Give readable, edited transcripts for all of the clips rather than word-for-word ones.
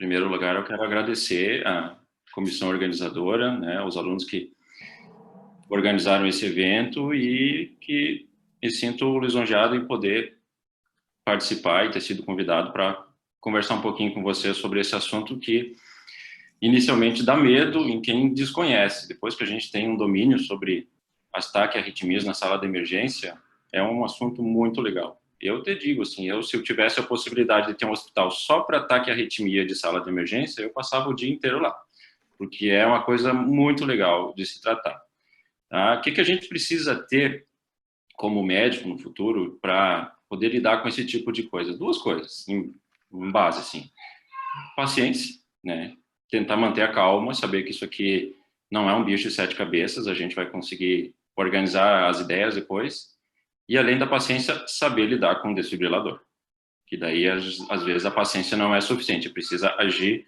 primeiro lugar, eu quero agradecer a comissão organizadora, né, os alunos que organizaram esse evento e que me sinto lisonjeado em poder participar e ter sido convidado para conversar um pouquinho com você sobre esse assunto que inicialmente dá medo em quem desconhece. Depois que a gente tem um domínio sobre ataque e arritmias na sala de emergência, é um assunto muito legal. Eu te digo assim, se eu tivesse a possibilidade de ter um hospital só para ataque e arritmia de sala de emergência, eu passava o dia inteiro lá, porque é uma coisa muito legal de se tratar. Tá? O que a gente precisa ter como médico no futuro para poder lidar com esse tipo de coisa? Duas coisas, em base, assim. Paciência, né? Tentar manter a calma, saber que isso aqui não é um bicho de sete cabeças, a gente vai conseguir organizar as ideias depois. E além da paciência, saber lidar com o desfibrilador. Que daí, às vezes, a paciência não é suficiente, precisa agir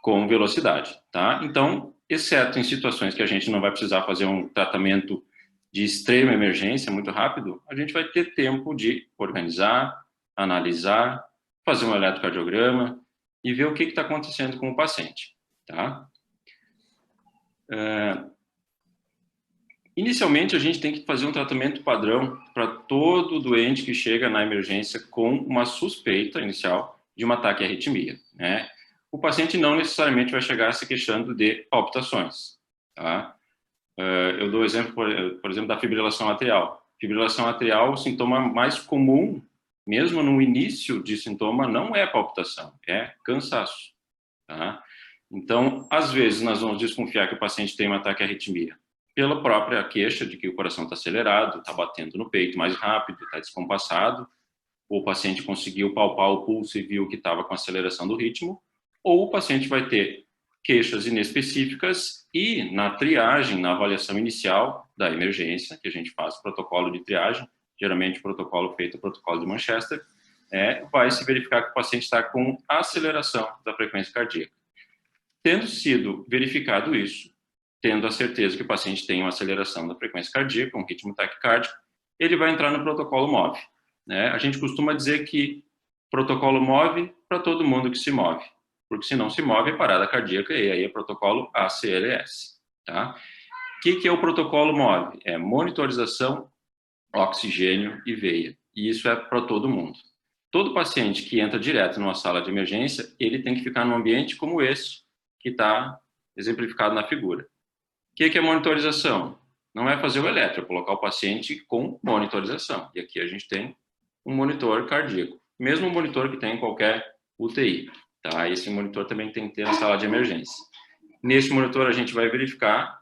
com velocidade, tá? Então, exceto em situações que a gente não vai precisar fazer um tratamento de extrema emergência muito rápido, a gente vai ter tempo de organizar, analisar, fazer um eletrocardiograma e ver o que está acontecendo com o paciente, tá? Inicialmente, a gente tem que fazer um tratamento padrão para todo doente que chega na emergência com uma suspeita inicial de um ataque à arritmia, né? O paciente não necessariamente vai chegar se queixando de palpitações, tá? Eu dou exemplo, por exemplo, da fibrilação atrial. Fibrilação atrial, o sintoma mais comum, mesmo no início de sintoma, não é palpitação, é cansaço, tá? Então, às vezes, nós vamos desconfiar que o paciente tem um ataque à arritmia pela própria queixa de que o coração está acelerado, está batendo no peito mais rápido, está descompassado, ou o paciente conseguiu palpar o pulso e viu que estava com aceleração do ritmo, ou o paciente vai ter queixas inespecíficas e na triagem, na avaliação inicial da emergência, que a gente faz protocolo de triagem, geralmente o protocolo feito é o protocolo de Manchester, vai se verificar que o paciente está com aceleração da frequência cardíaca. Tendo sido verificado isso, tendo a certeza que o paciente tem uma aceleração da frequência cardíaca, um ritmo taquicárdico, ele vai entrar no protocolo MOVE, né? A gente costuma dizer que protocolo MOVE para todo mundo que se move, porque se não se move é parada cardíaca e aí é protocolo ACLS, tá? O que é o protocolo MOVE? É monitorização, oxigênio e veia, e isso é para todo mundo. Todo paciente que entra direto numa sala de emergência, ele tem que ficar num ambiente como esse, que está exemplificado na figura. O que é monitorização? Não é fazer o eletro, é colocar o paciente com monitorização. E aqui a gente tem um monitor cardíaco, mesmo monitor que tem em qualquer UTI. Tá? Esse monitor também tem que ter na sala de emergência. Neste monitor a gente vai verificar,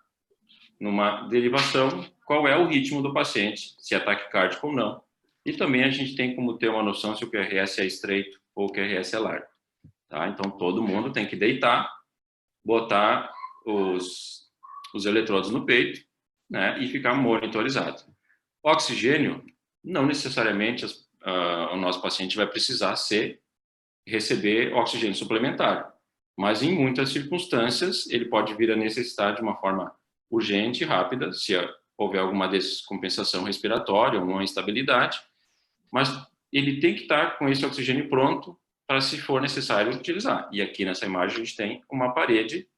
numa derivação, qual é o ritmo do paciente, se é taquicárdico ou não. E também a gente tem como ter uma noção se o QRS é estreito ou o QRS é largo. Tá? Então todo mundo tem que deitar, botar os eletrodos no peito, né, e ficar monitorizado. Oxigênio, não necessariamente o nosso paciente vai precisar receber oxigênio suplementar, mas em muitas circunstâncias ele pode vir a necessitar de uma forma urgente e rápida, se houver alguma descompensação respiratória ou uma instabilidade, mas ele tem que estar com esse oxigênio pronto para, se for necessário, utilizar. E aqui nessa imagem a gente tem uma parede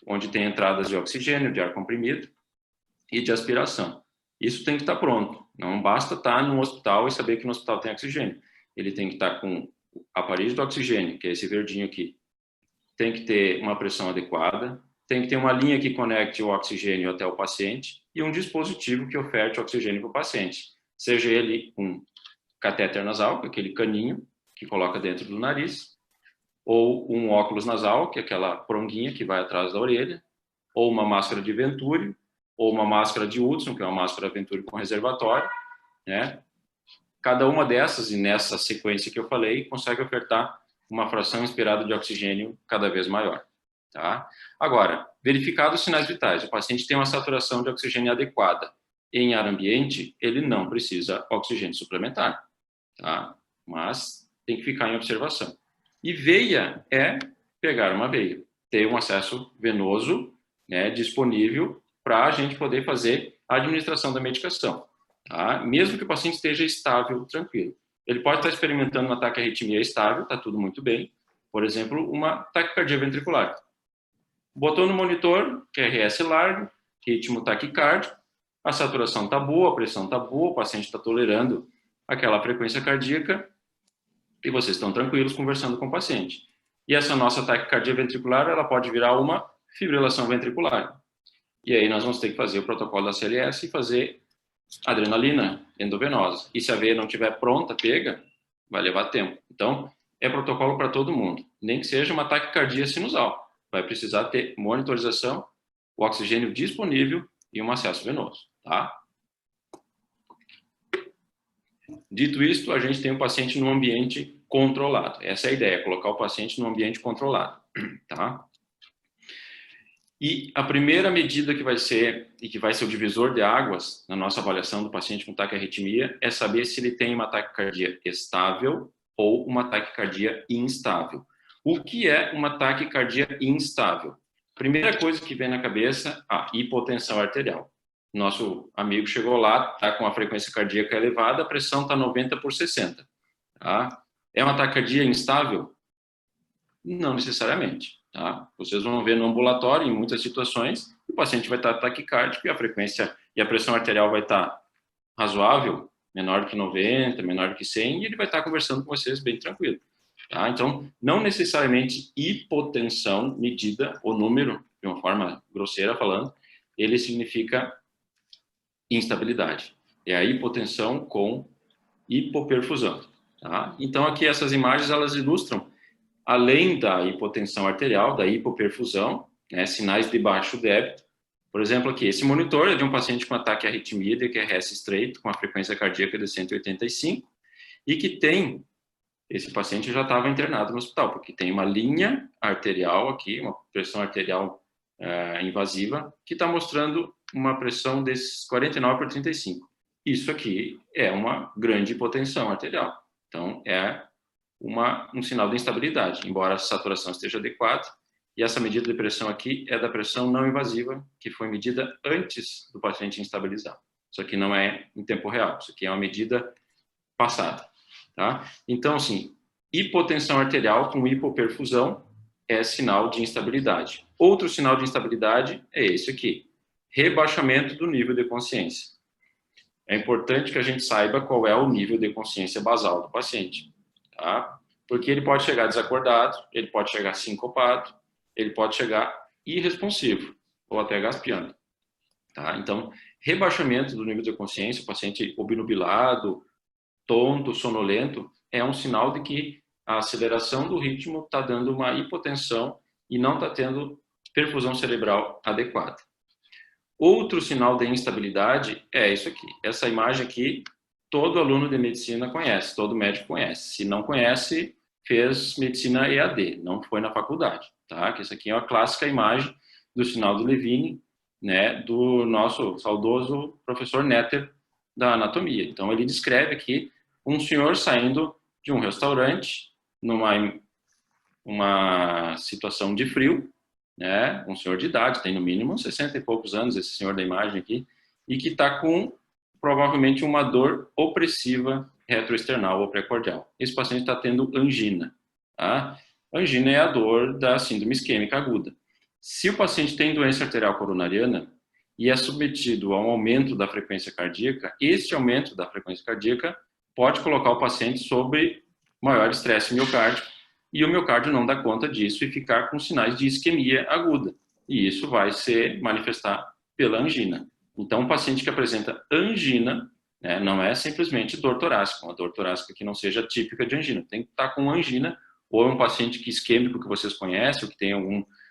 onde tem entradas de oxigênio, de ar comprimido e de aspiração. Isso tem que estar pronto. Não basta estar no hospital e saber que no hospital tem oxigênio. Ele tem que estar com o aparelho do oxigênio, que é esse verdinho aqui. Tem que ter uma pressão adequada, tem que ter uma linha que conecte o oxigênio até o paciente e um dispositivo que oferte oxigênio para o paciente. Seja ele um catéter nasal, aquele caninho que coloca dentro do nariz, ou um óculos nasal, que é aquela pronguinha que vai atrás da orelha, ou uma máscara de Venturi, ou uma máscara de Hudson, que é uma máscara Venturi com reservatório, né? Cada uma dessas, e nessa sequência que eu falei, consegue ofertar uma fração inspirada de oxigênio cada vez maior, tá? Agora, verificados os sinais vitais, o paciente tem uma saturação de oxigênio adequada em ar ambiente, ele não precisa oxigênio suplementar, tá? Mas tem que ficar em observação. E veia é pegar uma veia, ter um acesso venoso, né, disponível para a gente poder fazer a administração da medicação, tá? Mesmo que o paciente esteja estável, tranquilo. Ele pode estar experimentando um ataque à arritmia estável, está tudo muito bem, por exemplo, uma taquicardia ventricular. Botou no monitor, QRS largo, ritmo taquicárdico, a saturação está boa, a pressão está boa, o paciente está tolerando aquela frequência cardíaca e vocês estão tranquilos conversando com o paciente. E essa nossa taquicardia ventricular, ela pode virar uma fibrilação ventricular. E aí nós vamos ter que fazer o protocolo da CLS e fazer adrenalina endovenosa. E se a veia não estiver pronta, pega, vai levar tempo. Então, é protocolo para todo mundo. Nem que seja uma taquicardia sinusal. Vai precisar ter monitorização, o oxigênio disponível e um acesso venoso, tá? Dito isto, a gente tem o paciente no ambiente controlado. Essa é a ideia, colocar o paciente no ambiente controlado, tá? E a primeira medida que vai ser o divisor de águas na nossa avaliação do paciente com taquiarritmia é saber se ele tem uma taquicardia estável ou uma taquicardia instável. O que é uma taquicardia instável? Primeira coisa que vem na cabeça, a hipotensão arterial. Nosso amigo chegou lá, está com a frequência cardíaca elevada, a pressão está 90/60. Tá? É uma taquicardia instável? Não necessariamente. Tá? Vocês vão ver no ambulatório, em muitas situações, o paciente vai estar taquicárdico e a frequência e a pressão arterial vai estar razoável, menor do que 90, menor do que 100, e ele vai estar conversando com vocês bem tranquilo. Tá? Então, não necessariamente hipotensão medida, o número, de uma forma grosseira falando, ele significa instabilidade. É a hipotensão com hipoperfusão. Tá? Então, aqui essas imagens, elas ilustram, além da hipotensão arterial, da hipoperfusão, né, sinais de baixo débito. Por exemplo, aqui, esse monitor é de um paciente com ataque à arritmia de QRS estreito, com a frequência cardíaca de 185, e que tem, esse paciente já estava internado no hospital, porque tem uma linha arterial aqui, uma pressão arterial invasiva, que está mostrando uma pressão de 49/35. Isso aqui é uma grande hipotensão arterial. Então, é um sinal de instabilidade, embora a saturação esteja adequada, e essa medida de pressão aqui é da pressão não invasiva, que foi medida antes do paciente instabilizar. Isso aqui não é em tempo real, isso aqui é uma medida passada. Tá? Então, assim, hipotensão arterial com hipoperfusão é sinal de instabilidade. Outro sinal de instabilidade é esse aqui, rebaixamento do nível de consciência. É importante que a gente saiba qual é o nível de consciência basal do paciente. Tá? Porque ele pode chegar desacordado, ele pode chegar sincopado, ele pode chegar irresponsivo ou até gaspiando. Tá? Então, rebaixamento do nível de consciência, o paciente obnubilado, tonto, sonolento, é um sinal de que a aceleração do ritmo está dando uma hipotensão e não está tendo perfusão cerebral adequada. Outro sinal de instabilidade é isso aqui. Essa imagem aqui, todo aluno de medicina conhece, todo médico conhece. Se não conhece, fez medicina EAD, não foi na faculdade, tá? Que essa aqui é uma clássica imagem do sinal de Levine, né, do nosso saudoso professor Netter da anatomia. Então, ele descreve aqui um senhor saindo de um restaurante numa situação de frio, né, um senhor de idade, tem no mínimo 60 e poucos anos, esse senhor da imagem aqui, e que está com provavelmente uma dor opressiva retroesternal ou precordial. Esse paciente está tendo angina. Tá? Angina é a dor da síndrome isquêmica aguda. Se o paciente tem doença arterial coronariana e é submetido a um aumento da frequência cardíaca, esse aumento da frequência cardíaca pode colocar o paciente sob maior estresse miocárdico e o miocárdio não dá conta disso e ficar com sinais de isquemia aguda. E isso vai se manifestar pela angina. Então, um paciente que apresenta angina, né, não é simplesmente dor torácica, uma dor torácica que não seja típica de angina. Tem que estar com angina, ou é um paciente que isquêmico que vocês conhecem, ou que tem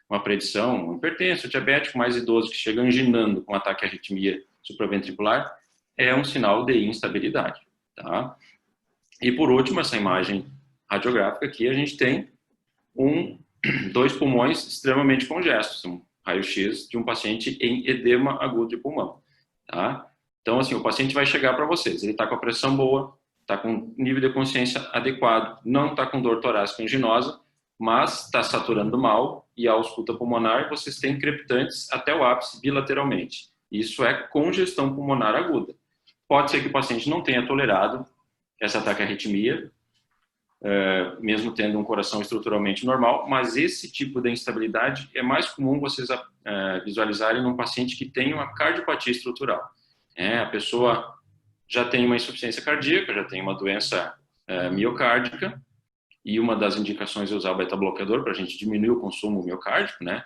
uma predição, um hipertenso, diabético mais idoso que chega anginando com ataque à arritmia supraventricular, é um sinal de instabilidade. Tá? E por último, essa imagem radiográfica aqui, a gente tem dois pulmões extremamente congestos, um raio-x de um paciente em edema agudo de pulmão. Tá? Então, assim, o paciente vai chegar para vocês, ele está com a pressão boa, está com nível de consciência adequado, não está com dor torácica anginosa, mas está saturando mal e a ausculta pulmonar, vocês têm crepitantes até o ápice bilateralmente. Isso é congestão pulmonar aguda. Pode ser que o paciente não tenha tolerado essa taquiarritmia, mesmo tendo um coração estruturalmente normal, mas esse tipo de instabilidade é mais comum vocês visualizarem num paciente que tem uma cardiopatia estrutural. A pessoa já tem uma insuficiência cardíaca, já tem uma doença miocárdica, e uma das indicações é usar o beta-bloqueador para a gente diminuir o consumo miocárdico, né?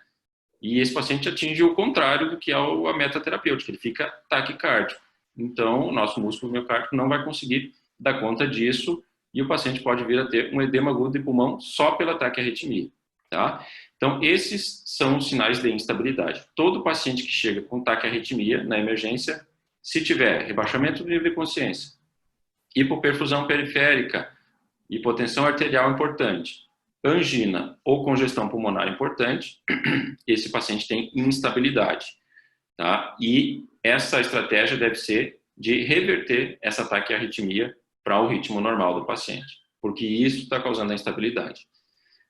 E esse paciente atinge o contrário do que é a meta terapêutica, ele fica taquicárdico. Então, o nosso músculo miocárdico não vai conseguir dar conta disso e o paciente pode vir a ter um edema agudo de pulmão só pela taquiarritmia, tá? Então, esses são os sinais de instabilidade. Todo paciente que chega com taquiarritmia na emergência, se tiver rebaixamento do nível de consciência, hipoperfusão periférica, hipotensão arterial importante, angina ou congestão pulmonar importante, esse paciente tem instabilidade, tá? E essa estratégia deve ser de reverter essa taquiarritmia para o ritmo normal do paciente, porque isso está causando a instabilidade.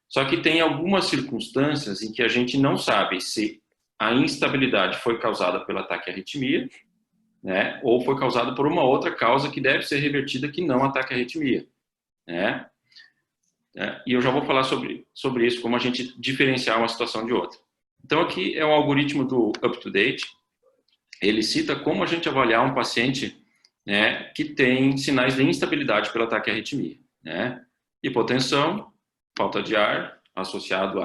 Só que tem algumas circunstâncias em que a gente não sabe se a instabilidade foi causada pela taquiarritmia, né, ou foi causada por uma outra causa que deve ser revertida que não a taquiarritmia, né? E eu já vou falar sobre isso, como a gente diferenciar uma situação de outra. Então, aqui é o algoritmo do UpToDate. Ele cita como a gente avaliar um paciente, né, que tem sinais de instabilidade pela taquiarritmia, né? Hipotensão, falta de ar, associado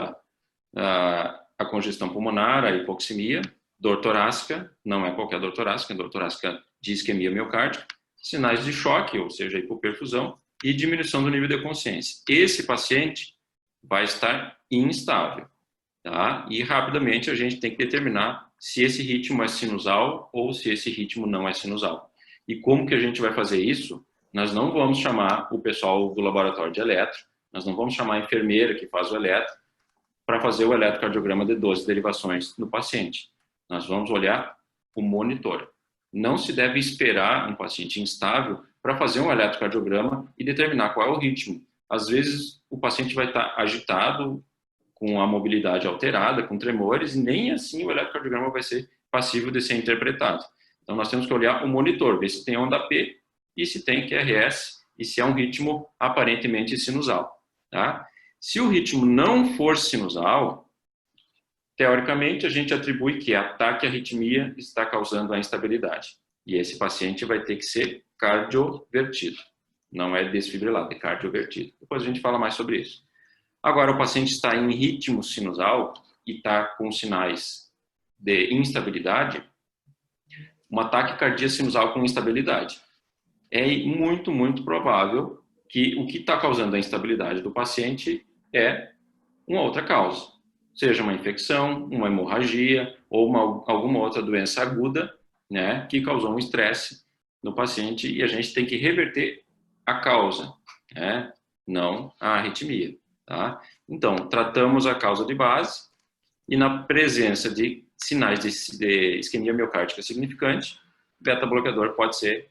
à congestão pulmonar, à hipoxemia, dor torácica, não é qualquer dor torácica de isquemia miocárdica, sinais de choque, ou seja, hipoperfusão, e diminuição do nível de consciência. Esse paciente vai estar instável, tá? E rapidamente a gente tem que determinar se esse ritmo é sinusal ou se esse ritmo não é sinusal. E como que a gente vai fazer isso? Nós não vamos chamar o pessoal do laboratório de eletro, nós não vamos chamar a enfermeira que faz o eletro para fazer o eletrocardiograma de 12 derivações no paciente. Nós vamos olhar o monitor. Não se deve esperar um paciente instável para fazer um eletrocardiograma e determinar qual é o ritmo. Às vezes, o paciente vai estar agitado, com a mobilidade alterada, com tremores, e nem assim o eletrocardiograma vai ser passível de ser interpretado. Então, nós temos que olhar o monitor, ver se tem onda P e se tem QRS e se é um ritmo aparentemente sinusal, tá? Se o ritmo não for sinusal, teoricamente, a gente atribui que a taquiarritmia está causando a instabilidade. E esse paciente vai ter que ser cardiovertido. Não é desfibrilado, é cardiovertido. Depois a gente fala mais sobre isso. Agora, o paciente está em ritmo sinusal e está com sinais de instabilidade, uma taquicardia sinusal com instabilidade. É muito, muito provável que o que está causando a instabilidade do paciente é uma outra causa. Seja uma infecção, uma hemorragia ou alguma outra doença aguda, né, que causou um estresse no paciente e a gente tem que reverter a causa, né, não a arritmia, tá? Então, tratamos a causa de base e na presença de sinais de isquemia miocárdica significante, beta-bloqueador pode ser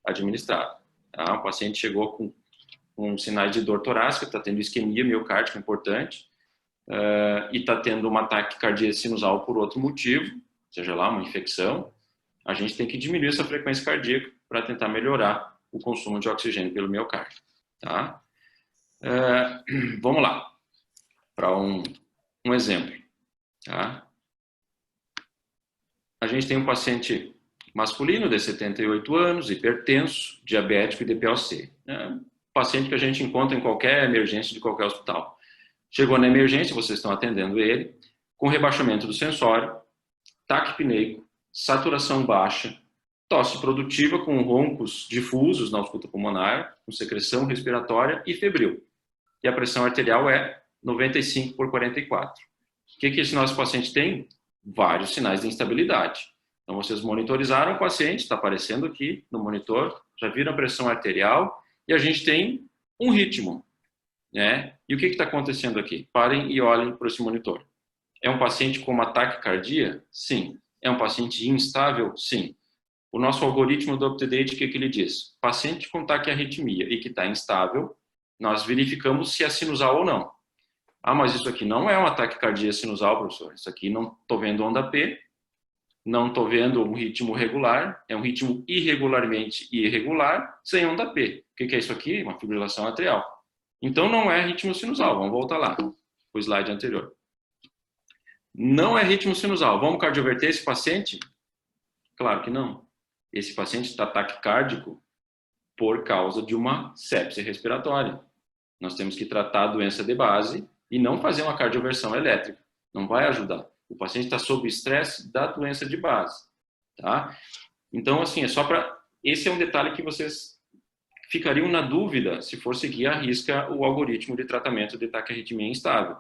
administrado, tá? O paciente chegou com sinais de dor torácica, está tendo isquemia miocárdica importante, e está tendo uma taquicardia sinusal por outro motivo, seja lá uma infecção, a gente tem que diminuir essa frequência cardíaca para tentar melhorar o consumo de oxigênio pelo miocárdio, tá? Vamos lá, para um exemplo, tá? A gente tem um paciente masculino de 78 anos, hipertenso, diabético e DPOC. Paciente que a gente encontra em qualquer emergência de qualquer hospital. Chegou na emergência, vocês estão atendendo ele, com rebaixamento do sensório, taquipneico, saturação baixa, tosse produtiva com roncos difusos na ausculta pulmonar, com secreção respiratória e febril. E a pressão arterial é 95 por 44. O que esse nosso paciente tem? Vários sinais de instabilidade. Então, vocês monitorizaram o paciente, está aparecendo aqui no monitor, já viram a pressão arterial e a gente tem um ritmo, né? E o que está acontecendo aqui? Parem e olhem para esse monitor. É um paciente com uma taquicardia? Sim. É um paciente instável? Sim. O nosso algoritmo do UpToDate, o que ele diz? Paciente com taquiarritmia e que está instável, nós verificamos se é sinusal ou não. Ah, mas isso aqui não é uma taquicardia sinusal, professor. Isso aqui não estou vendo onda P, não estou vendo um ritmo regular, é um ritmo irregularmente irregular, sem onda P. O que é isso aqui? Uma fibrilação atrial. Então, não é ritmo sinusal. Vamos voltar lá, o slide anterior. Não é ritmo sinusal. Vamos cardioverter esse paciente? Claro que não. Esse paciente está taquicárdico por causa de uma sepse respiratória. Nós temos que tratar a doença de base e não fazer uma cardioversão elétrica. Não vai ajudar. O paciente está sob estresse da doença de base. Tá? Então, assim, é só para... Esse é um detalhe que vocês ficariam na dúvida se for seguir à risca o algoritmo de tratamento de taquiarritmia instável.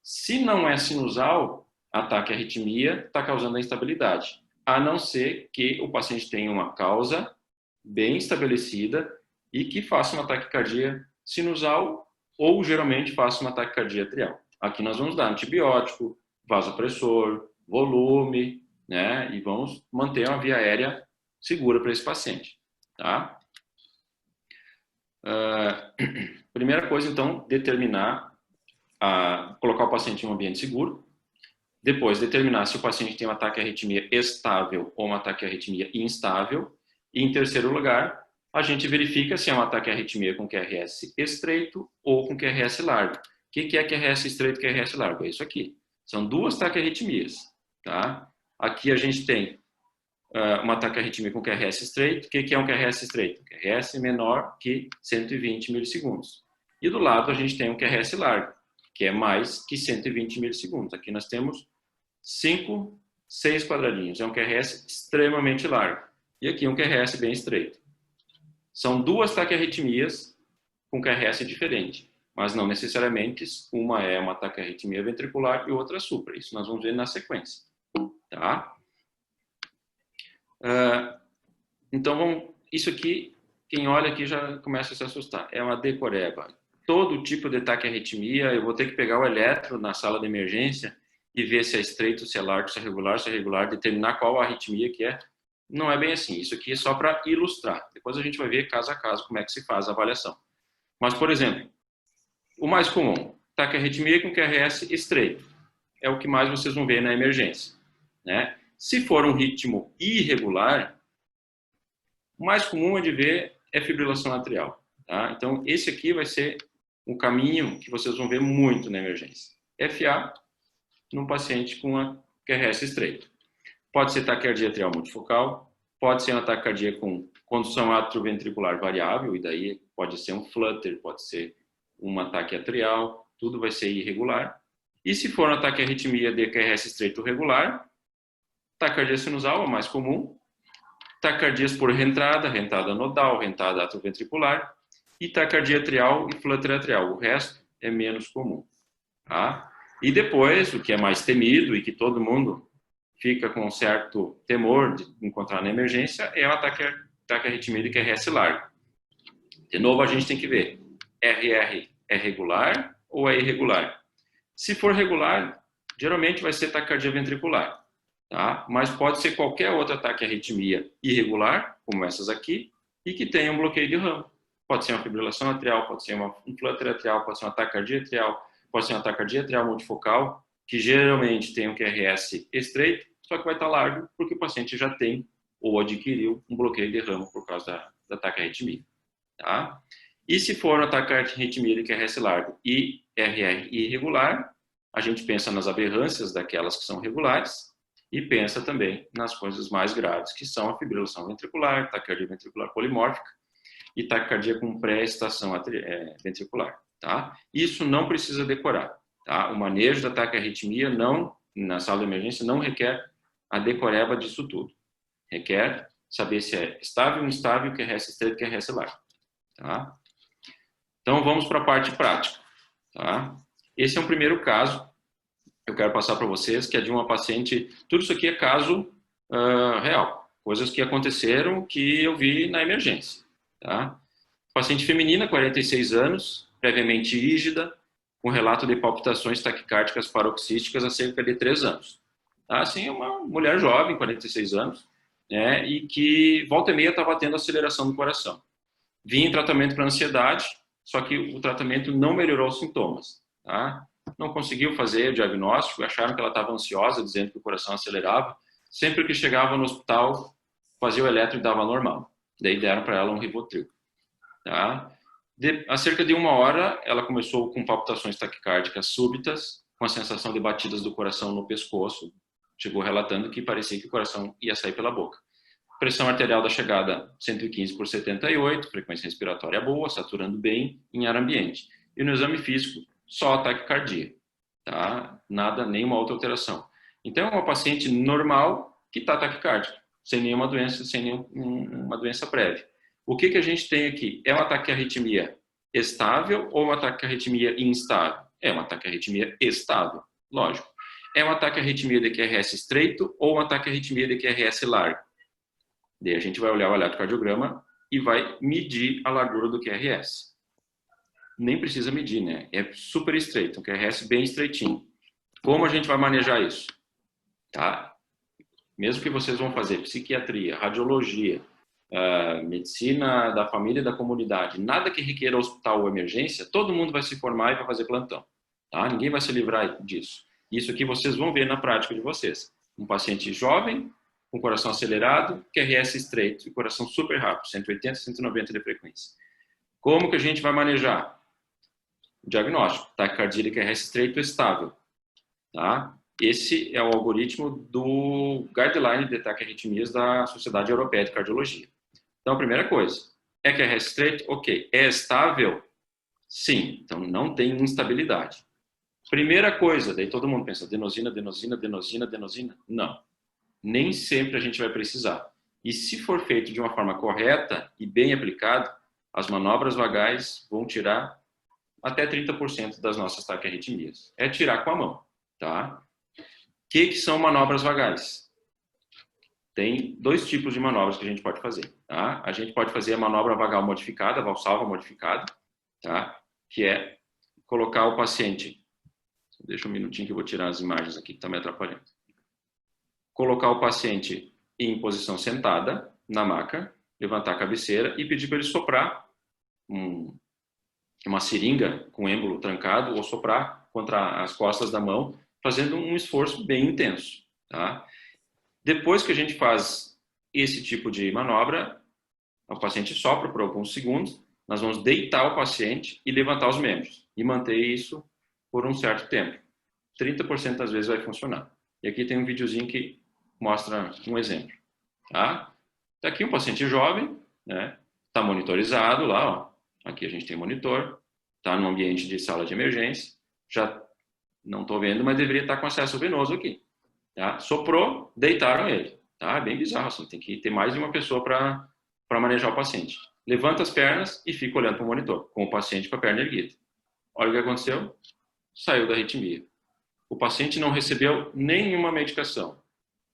Se não é sinusal, a taquiarritmia está causando a instabilidade, a não ser que o paciente tenha uma causa bem estabelecida e que faça uma taquicardia sinusal ou geralmente faça uma taquicardia atrial. Aqui nós vamos dar antibiótico, vasopressor, volume, né? E vamos manter uma via aérea segura para esse paciente, tá? Primeira coisa, então, determinar, colocar o paciente em um ambiente seguro. Depois, determinar se o paciente tem um ataque à arritmia estável ou um ataque à arritmia instável. E, em terceiro lugar, a gente verifica se é um ataque à arritmia com QRS estreito ou com QRS largo. O que é QRS estreito e QRS largo? É isso aqui. São duas taquiarritmias, tá? Aqui a gente tem uma taquiarritmia com QRS estreito. O que é um QRS estreito? QRS menor que 120 milissegundos. E do lado a gente tem um QRS largo, que é mais que 120 milissegundos. Aqui nós temos 6 quadradinhos. É um QRS extremamente largo. E aqui um QRS bem estreito. São duas taquiarritmias com QRS diferente, mas não necessariamente uma é uma taquiarritmia ventricular e outra supra. Isso nós vamos ver na sequência, tá? Então, isso aqui, quem olha aqui já começa a se assustar. É uma decoreba. Todo tipo de taquiarritmia, eu vou ter que pegar o eletro na sala de emergência e ver se é estreito, se é largo, se é regular, determinar qual a arritmia que é. Não é bem assim. Isso aqui é só para ilustrar. Depois a gente vai ver caso a caso como é que se faz a avaliação. Mas, por exemplo, o mais comum, taquiarritmia com QRS estreito. É o que mais vocês vão ver na emergência, né? Se for um ritmo irregular, o mais comum de ver é fibrilação atrial, tá? Então, esse aqui vai ser um caminho que vocês vão ver muito na emergência. FA num paciente com a QRS estreito. Pode ser taquicardia atrial multifocal, pode ser uma taquicardia com condução atrioventricular variável, e daí pode ser um flutter, pode ser um ataque atrial, tudo vai ser irregular. E se for um ataque arritmia de QRS estreito regular, taquicardia sinusal é o mais comum, taquicardias por reentrada nodal, reentrada atrioventricular, e taquicardia atrial e flutter atrial. O resto é menos comum, tá? E depois, o que é mais temido e que todo mundo fica com um certo temor de encontrar na emergência é o taquiarritmia de QRS largo. De novo, a gente tem que ver, RR é regular ou é irregular? Se for regular, geralmente vai ser taquicardia ventricular, tá? Mas pode ser qualquer outra taquiarritmia irregular, como essas aqui, e que tenha um bloqueio de ramo. Pode ser uma fibrilação atrial, pode ser um flutter atrial, pode ser uma taquicardia atrial, pode ser uma taquicardia atrial multifocal, que geralmente tem um QRS estreito, só que vai estar largo porque o paciente já tem ou adquiriu um bloqueio de ramo por causa da taquiarritmia, tá? E se for uma taquiarritmia de QRS largo e RR irregular, a gente pensa nas aberrâncias daquelas que são regulares e pensa também nas coisas mais graves, que são a fibrilação ventricular, taquicardia ventricular polimórfica e taquicardia com pré-estação ventricular, tá? Isso não precisa decorar, tá? O manejo da taquiarritmia na sala de emergência não requer a decoreba disso tudo. Requer saber se é estável ou instável, QRS estreito, QRS largo, tá? Então, vamos para a parte prática, tá? Esse é um primeiro caso que eu quero passar para vocês, que é de uma paciente... Tudo isso aqui é caso real, coisas que aconteceram que eu vi na emergência, tá? Paciente feminina, 46 anos, previamente rígida, com relato de palpitações taquicárdicas paroxísticas há cerca de 3 anos. Tá? Assim, é uma mulher jovem, 46 anos, né, e que volta e meia estava tendo aceleração do coração. Vinha em tratamento para ansiedade, só que o tratamento não melhorou os sintomas. Tá? Não conseguiu fazer o diagnóstico, acharam que ela estava ansiosa, dizendo que o coração acelerava. Sempre que chegava no hospital, fazia o eletro e dava normal. Daí deram para ela um Rivotril. Tá? Há cerca de 1 hora, ela começou com palpitações taquicárdicas súbitas, com a sensação de batidas do coração no pescoço. Chegou relatando que parecia que o coração ia sair pela boca. Pressão arterial da chegada 115/78, frequência respiratória boa, saturando bem em ar ambiente. E no exame físico, só taquicardia, tá? Nada, nenhuma outra alteração. Então, é uma paciente normal que está taquicárdica, sem nenhuma doença, sem nenhuma doença prévia. O que a gente tem aqui? É uma taquiarritmia estável ou uma taquiarritmia instável? É uma taquiarritmia estável, lógico. É uma taquiarritmia de QRS estreito ou uma taquiarritmia de QRS largo? Daí a gente vai olhar o eletrocardiograma e vai medir a largura do QRS. Nem precisa medir, né? É super estreito, um QRS bem estreitinho. Como a gente vai manejar isso? Tá? Mesmo que vocês vão fazer psiquiatria, radiologia, medicina da família e da comunidade, nada que requeira hospital ou emergência, todo mundo vai se formar e vai fazer plantão. Tá? Ninguém vai se livrar disso. Isso aqui vocês vão ver na prática de vocês. Um paciente jovem, com coração acelerado, QRS estreito e coração super rápido, 180, 190 de frequência. Como que a gente vai manejar? O diagnóstico, taquicardia de QRS estreito estável. Tá? Esse é o algoritmo do Guideline de Taquiarritmias da Sociedade Europeia de Cardiologia. Então, a primeira coisa, é QRS estreito? Ok. É estável? Sim. Então, não tem instabilidade. Primeira coisa, daí todo mundo pensa, adenosina, adenosina, adenosina, adenosina. Não. Nem sempre a gente vai precisar. E se for feito de uma forma correta e bem aplicado, as manobras vagais vão tirar até 30% das nossas taquiarritmias. É tirar com a mão, tá? O que são manobras vagais? Tem 2 tipos de manobras que a gente pode fazer, tá? A gente pode fazer a manobra vagal modificada, valsalva modificada, tá? Que é colocar o paciente... Deixa um minutinho que eu vou tirar as imagens aqui que estão me atrapalhando. Colocar o paciente em posição sentada, na maca, levantar a cabeceira e pedir para ele soprar uma seringa com êmbolo trancado ou soprar contra as costas da mão, fazendo um esforço bem intenso. Tá? Depois que a gente faz esse tipo de manobra, o paciente sopra por alguns segundos, nós vamos deitar o paciente e levantar os membros e manter isso por um certo tempo. 30% das vezes vai funcionar. E aqui tem um videozinho que mostra um exemplo. Tá? Aqui um paciente jovem, né? Está monitorizado lá, ó. Aqui a gente tem monitor, está no ambiente de sala de emergência, já não estou vendo, mas deveria estar com acesso venoso aqui. Tá? Soprou, deitaram ele. Tá? Bem bizarro, assim, tem que ter mais de uma pessoa para manejar o paciente. Levanta as pernas e fica olhando para o monitor, com o paciente com a perna erguida. Olha o que aconteceu, saiu da arritmia. O paciente não recebeu nenhuma medicação.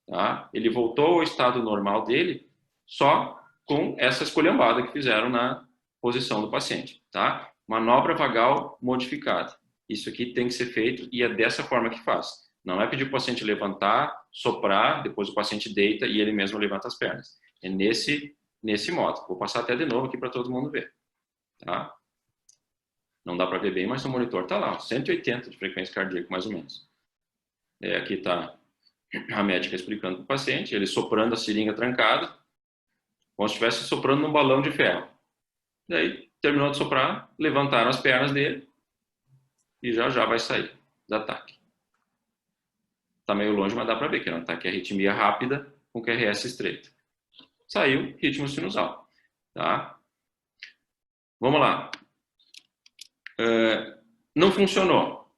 Tá? Ele voltou ao estado normal dele só com essa esculhambada que fizeram na posição do paciente. Tá? Manobra vagal modificada. Isso aqui tem que ser feito e é dessa forma que faz. Não é pedir para o paciente levantar, soprar, depois o paciente deita e ele mesmo levanta as pernas. É nesse modo. Vou passar até de novo aqui para todo mundo ver. Tá? Não dá para ver bem, mas o monitor está lá, 180 de frequência cardíaca, mais ou menos. Aqui está a médica explicando para o paciente, ele soprando a seringa trancada, como se estivesse soprando num balão de ferro. Daí, terminou de soprar, levantaram as pernas dele e já vai sair do ataque. Está meio longe, mas dá para ver que é um ataque arritmia rápida com QRS estreito. Saiu, ritmo sinusal. Tá? Vamos lá. Não funcionou.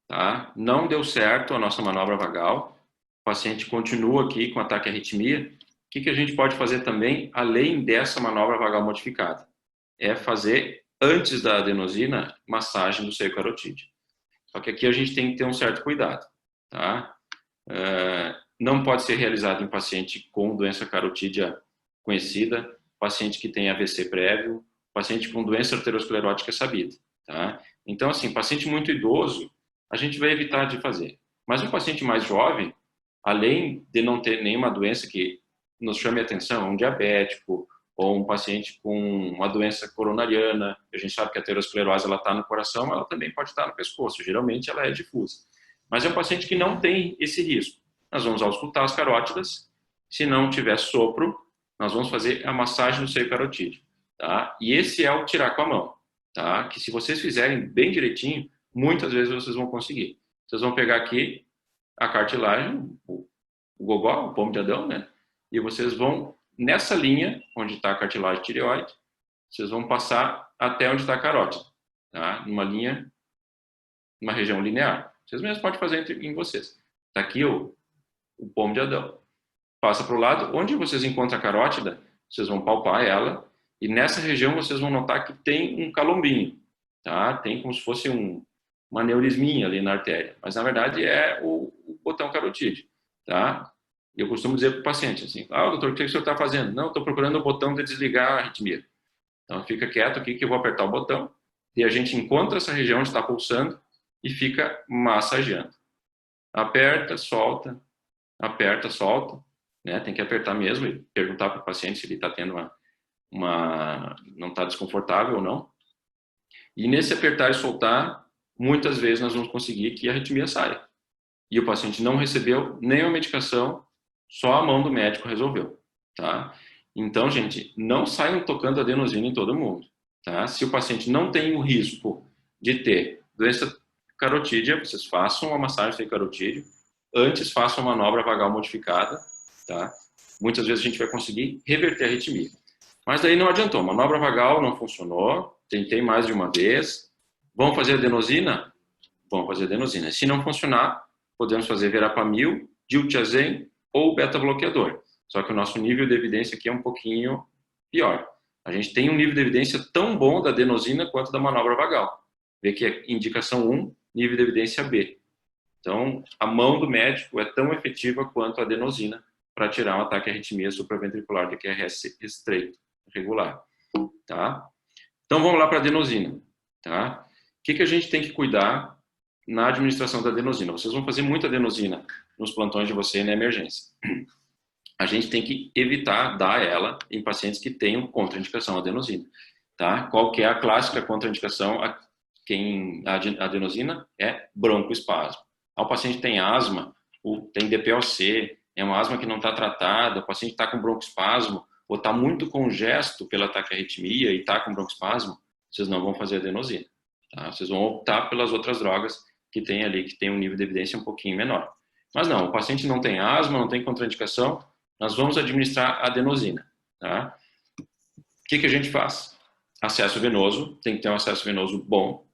Tá? Não deu certo a nossa manobra vagal. O paciente continua aqui com ataque arritmia. O que a gente pode fazer também, além dessa manobra vagal modificada? É fazer, antes da adenosina, massagem do seio carotídeo. Só que aqui a gente tem que ter um certo cuidado. Tá? Não pode ser realizado em paciente com doença carotídea conhecida, paciente que tem AVC prévio, paciente com doença arteriosclerótica sabida. Tá? Então, assim, paciente muito idoso, a gente vai evitar de fazer. Mas um paciente mais jovem, além de não ter nenhuma doença que nos chame a atenção, um diabético ou um paciente com uma doença coronariana, a gente sabe que a aterosclerose está no coração, ela também pode estar no pescoço, geralmente ela é difusa. Mas é um paciente que não tem esse risco. Nós vamos auscultar as carótidas, se não tiver sopro, nós vamos fazer a massagem no seio carotídeo. Tá? E esse é o tirar com a mão. tá? Que se vocês fizerem bem direitinho, muitas vezes vocês vão conseguir. Vocês vão pegar aqui a cartilagem, o gogó, o pomo de Adão, né? E vocês vão, nessa linha, onde está a cartilagem tireoide, vocês vão passar até onde está a carótida, tá? Numa linha, uma região linear. Vocês mesmos podem fazer em vocês. Está aqui o pomo de Adão. Passa para o lado, onde vocês encontram a carótida, vocês vão palpar ela, e nessa região vocês vão notar que tem um calombinho, tá? Tem como se fosse um aneurisminha ali na artéria, mas na verdade é o botão carotídeo, tá? Eu costumo dizer para o paciente assim, doutor, o que o senhor está fazendo? Não, estou procurando o botão de desligar a arritmia. Então fica quieto aqui que eu vou apertar o botão, e a gente encontra essa região onde está pulsando e fica massageando. Aperta, solta, né? Tem que apertar mesmo e perguntar para o paciente se ele está tendo não está desconfortável ou não. E nesse apertar e soltar, muitas vezes nós vamos conseguir que a arritmia saia. E o paciente não recebeu nenhuma medicação, só a mão do médico resolveu, tá? Então, gente, não saiam tocando adenosina em todo mundo, tá? Se o paciente não tem o risco de ter doença carotídea, vocês façam uma massagem sem carotídeo, antes façam uma manobra vagal modificada, tá? Muitas vezes a gente vai conseguir reverter a arritmia. Mas daí não adiantou, manobra vagal não funcionou, tentei mais de uma vez, vamos fazer adenosina? Vamos fazer adenosina. Se não funcionar, podemos fazer verapamil, diltiazem ou beta-bloqueador. Só que o nosso nível de evidência aqui é um pouquinho pior. A gente tem um nível de evidência tão bom da adenosina quanto da manobra vagal. Vê que é indicação 1, nível de evidência B. Então, a mão do médico é tão efetiva quanto a adenosina para tirar um ataque de arritmia supraventricular de QRS estreito, regular, tá? Então, vamos lá para a adenosina, tá? O que a gente tem que cuidar na administração da adenosina? Vocês vão fazer muita adenosina nos plantões de vocês na emergência. A gente tem que evitar dar ela em pacientes que tenham contraindicação à adenosina, tá? Qual que é a clássica contraindicação a adenosina? É broncoespasmo. O paciente tem asma, tem DPLC, é uma asma que não está tratada, o paciente está com broncoespasmo, ou está muito congesto pela taquiarritmia e está com broncoespasmo, vocês não vão fazer adenosina, tá? Vocês vão optar pelas outras drogas que tem ali, que tem um nível de evidência um pouquinho menor. Mas não, o paciente não tem asma, não tem contraindicação, nós vamos administrar adenosina, tá? O que a gente faz? Acesso venoso, tem que ter um acesso venoso bom,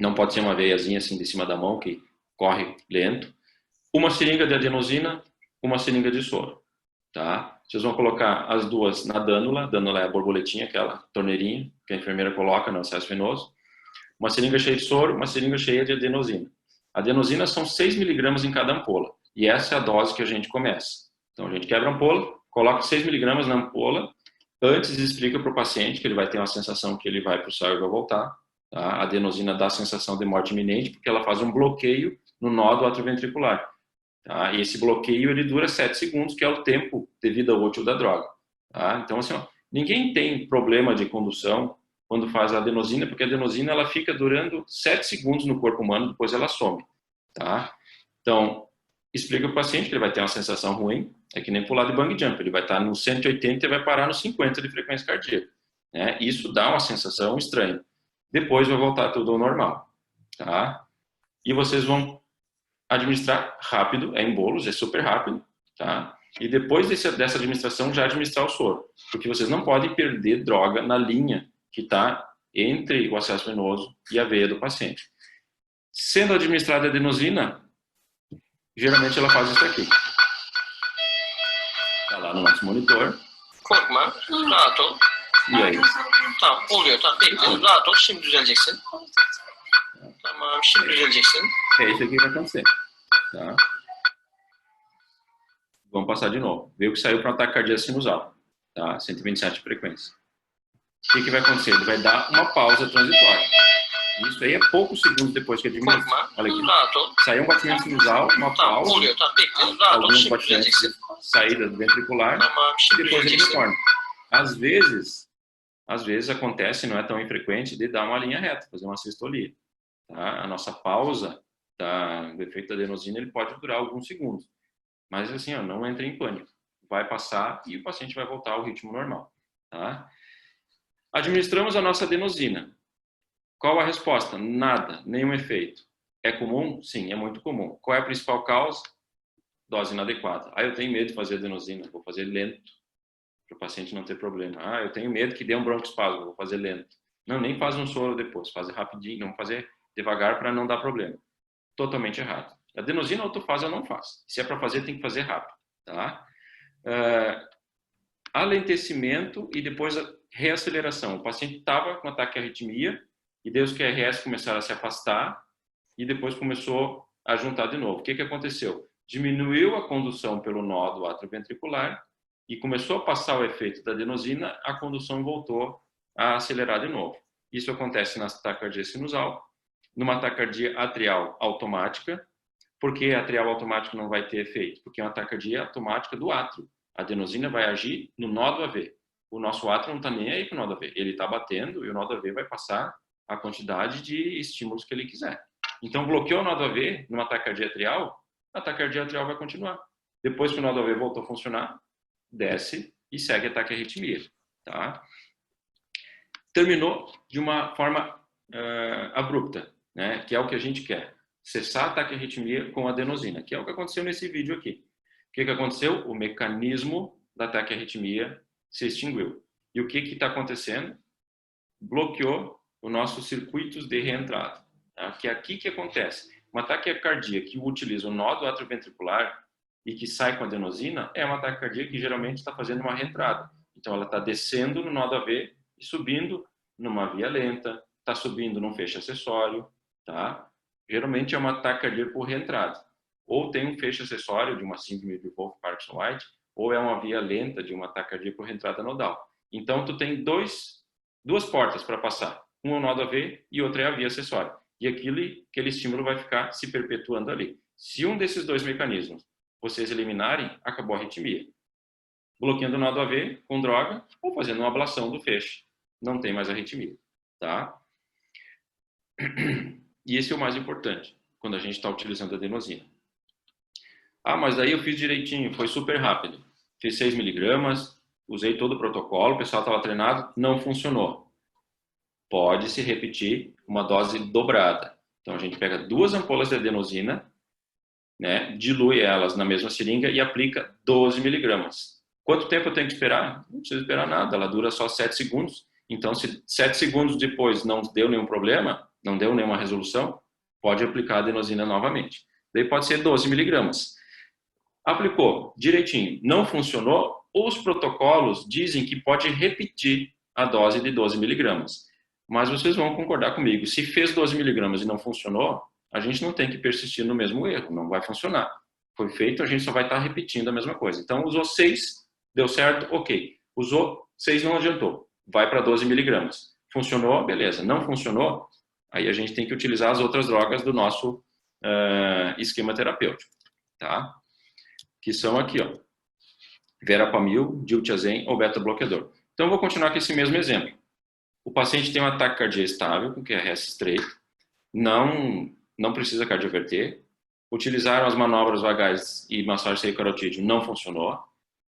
não pode ser uma veiazinha assim de cima da mão que corre lento. Uma seringa de adenosina, uma seringa de soro, tá? Vocês vão colocar as duas na dânula é a borboletinha, aquela torneirinha que a enfermeira coloca no acesso venoso. Uma seringa cheia de soro, uma seringa cheia de adenosina. A adenosina são 6 miligramas em cada ampola, e essa é a dose que a gente começa. Então a gente quebra a ampola, coloca 6 miligramas na ampola, antes explica para o paciente que ele vai ter uma sensação que ele vai para o céu e vai voltar. Tá? A adenosina dá a sensação de morte iminente, porque ela faz um bloqueio no nódo atrioventricular. Tá? E esse bloqueio ele dura 7 segundos, que é o tempo de vida útil da droga. Tá? Então, assim, ninguém tem problema de condução quando faz a adenosina, porque a adenosina ela fica durando 7 segundos no corpo humano, depois ela some. Tá? Então, explica para o paciente que ele vai ter uma sensação ruim, é que nem pular de bungee jump, ele vai estar no 180 e vai parar no 50 de frequência cardíaca. Né? Isso dá uma sensação estranha. Depois vai voltar tudo ao normal. Tá? E vocês vão administrar rápido, é em bolos, é super rápido, tá? E depois dessa administração, já administrar o soro, porque vocês não podem perder droga na linha que está entre o acesso venoso e a veia do paciente. Sendo administrada a adenosina, geralmente ela faz isso aqui. Está lá no nosso monitor. Korkma, rahat ol. E aí? Tamam, oluyor. Tamam, bekle. Rahat ol, şimdi düzeleceksin. Tamam, şimdi düzeleceksin. É isso aqui que vai acontecer. Tá? Vamos passar de novo. Veio que saiu para um ataque cardíaco sinusal. Tá? 127 de frequência. O que vai acontecer? Ele vai dar uma pausa transitória. Isso aí é poucos segundos depois que ele diminui. Olha aqui. Saiu um batimento sinusal, uma pausa, alguns batimentos de saída ventricular, e depois ele retorna. Às vezes acontece, não é tão infrequente, de dar uma linha reta, fazer uma sistolia. Tá? A nossa pausa do efeito da adenosina ele pode durar alguns segundos. Mas assim, não entre em pânico. Vai passar e o paciente vai voltar ao ritmo normal. Tá? Administramos a nossa adenosina. Qual a resposta? Nada, nenhum efeito. É comum? Sim, é muito comum. Qual é a principal causa? Dose inadequada. Eu tenho medo de fazer adenosina, vou fazer lento, para o paciente não ter problema. Eu tenho medo que dê um broncoespasmo, vou fazer lento. Não, nem faz um soro depois, faz rapidinho, não fazer devagar para não dar problema. Totalmente errado. Adenosina ou tu faz ou não faz. Se é para fazer, tem que fazer rápido, tá? Alentecimento e depois a reaceleração. O paciente estava com ataque de arritmia e daí os QRS começaram a se afastar e depois começou a juntar de novo. O que aconteceu? Diminuiu a condução pelo nó do atrioventricular e começou a passar o efeito da adenosina, a condução voltou a acelerar de novo. Isso acontece na taquicardia sinusal, numa taquicardia atrial automática. Por que a atrial automática não vai ter efeito? Porque é uma taquicardia automática do átrio. A adenosina vai agir no nó do AV. O nosso átrio não está nem aí com o nó do AV. Ele está batendo e o nó do AV vai passar a quantidade de estímulos que ele quiser. Então, bloqueou o nó do AV numa taquicardia atrial, a taquicardia atrial vai continuar. Depois que o nó do AV voltou a funcionar, desce e segue a taquiarritmia. Tá? Terminou de uma forma abrupta, né? Que é o que a gente quer. Cessar a taquiarritmia com adenosina, que é o que aconteceu nesse vídeo aqui. O que aconteceu? O mecanismo da taquiarritmia se extinguiu. E o que está acontecendo? Bloqueou os nossos circuitos de reentrada. Tá? Que é aqui que acontece. Uma taquicardia que utiliza o nó do atrioventricular e que sai com adenosina é uma taquicardia que geralmente está fazendo uma reentrada. Então, ela está descendo no nó do AV e subindo numa via lenta, está subindo num feixe acessório, tá? Geralmente é uma taquicardia por reentrada. Ou tem um feixe acessório de uma síndrome de Wolff-Parkinson-White, ou é uma via lenta de uma taquicardia por reentrada nodal. Então, tu tem duas portas para passar. Um é o nó do AV e outra é a via acessória. E aquele estímulo vai ficar se perpetuando ali. Se um desses dois mecanismos vocês eliminarem, acabou a arritmia. Bloqueando o nó do AV com droga ou fazendo uma ablação do feixe. Não tem mais arritmia. Tá? E esse é o mais importante, quando a gente está utilizando a adenosina. Mas daí eu fiz direitinho, foi super rápido. Fiz 6 miligramas, usei todo o protocolo, o pessoal estava treinado, não funcionou. Pode se repetir uma dose dobrada. Então a gente pega 2 ampolas de adenosina, né, dilui elas na mesma seringa e aplica 12 miligramas. Quanto tempo eu tenho que esperar? Não precisa esperar nada, ela dura só 7 segundos. Então, se 7 segundos depois não deu nenhum problema, não deu nenhuma resolução, pode aplicar a adenosina novamente. Daí pode ser 12 miligramas. Aplicou direitinho, não funcionou, os protocolos dizem que pode repetir a dose de 12 miligramas. Mas vocês vão concordar comigo, se fez 12 miligramas e não funcionou, a gente não tem que persistir no mesmo erro, não vai funcionar. Foi feito, a gente só vai estar repetindo a mesma coisa. Então, usou 6, deu certo, ok. Usou 6, não adiantou, vai para 12 miligramas. Funcionou, beleza. Não funcionou, aí a gente tem que utilizar as outras drogas do nosso esquema terapêutico, tá? Que são aqui, ó, verapamil, diltiazem ou beta-bloqueador. Então, eu vou continuar com esse mesmo exemplo. O paciente tem um ataque cardíaco estável, com QRS estreito, não precisa cardioverter, utilizaram as manobras vagais e massagem cerebrocarotídeo, não funcionou,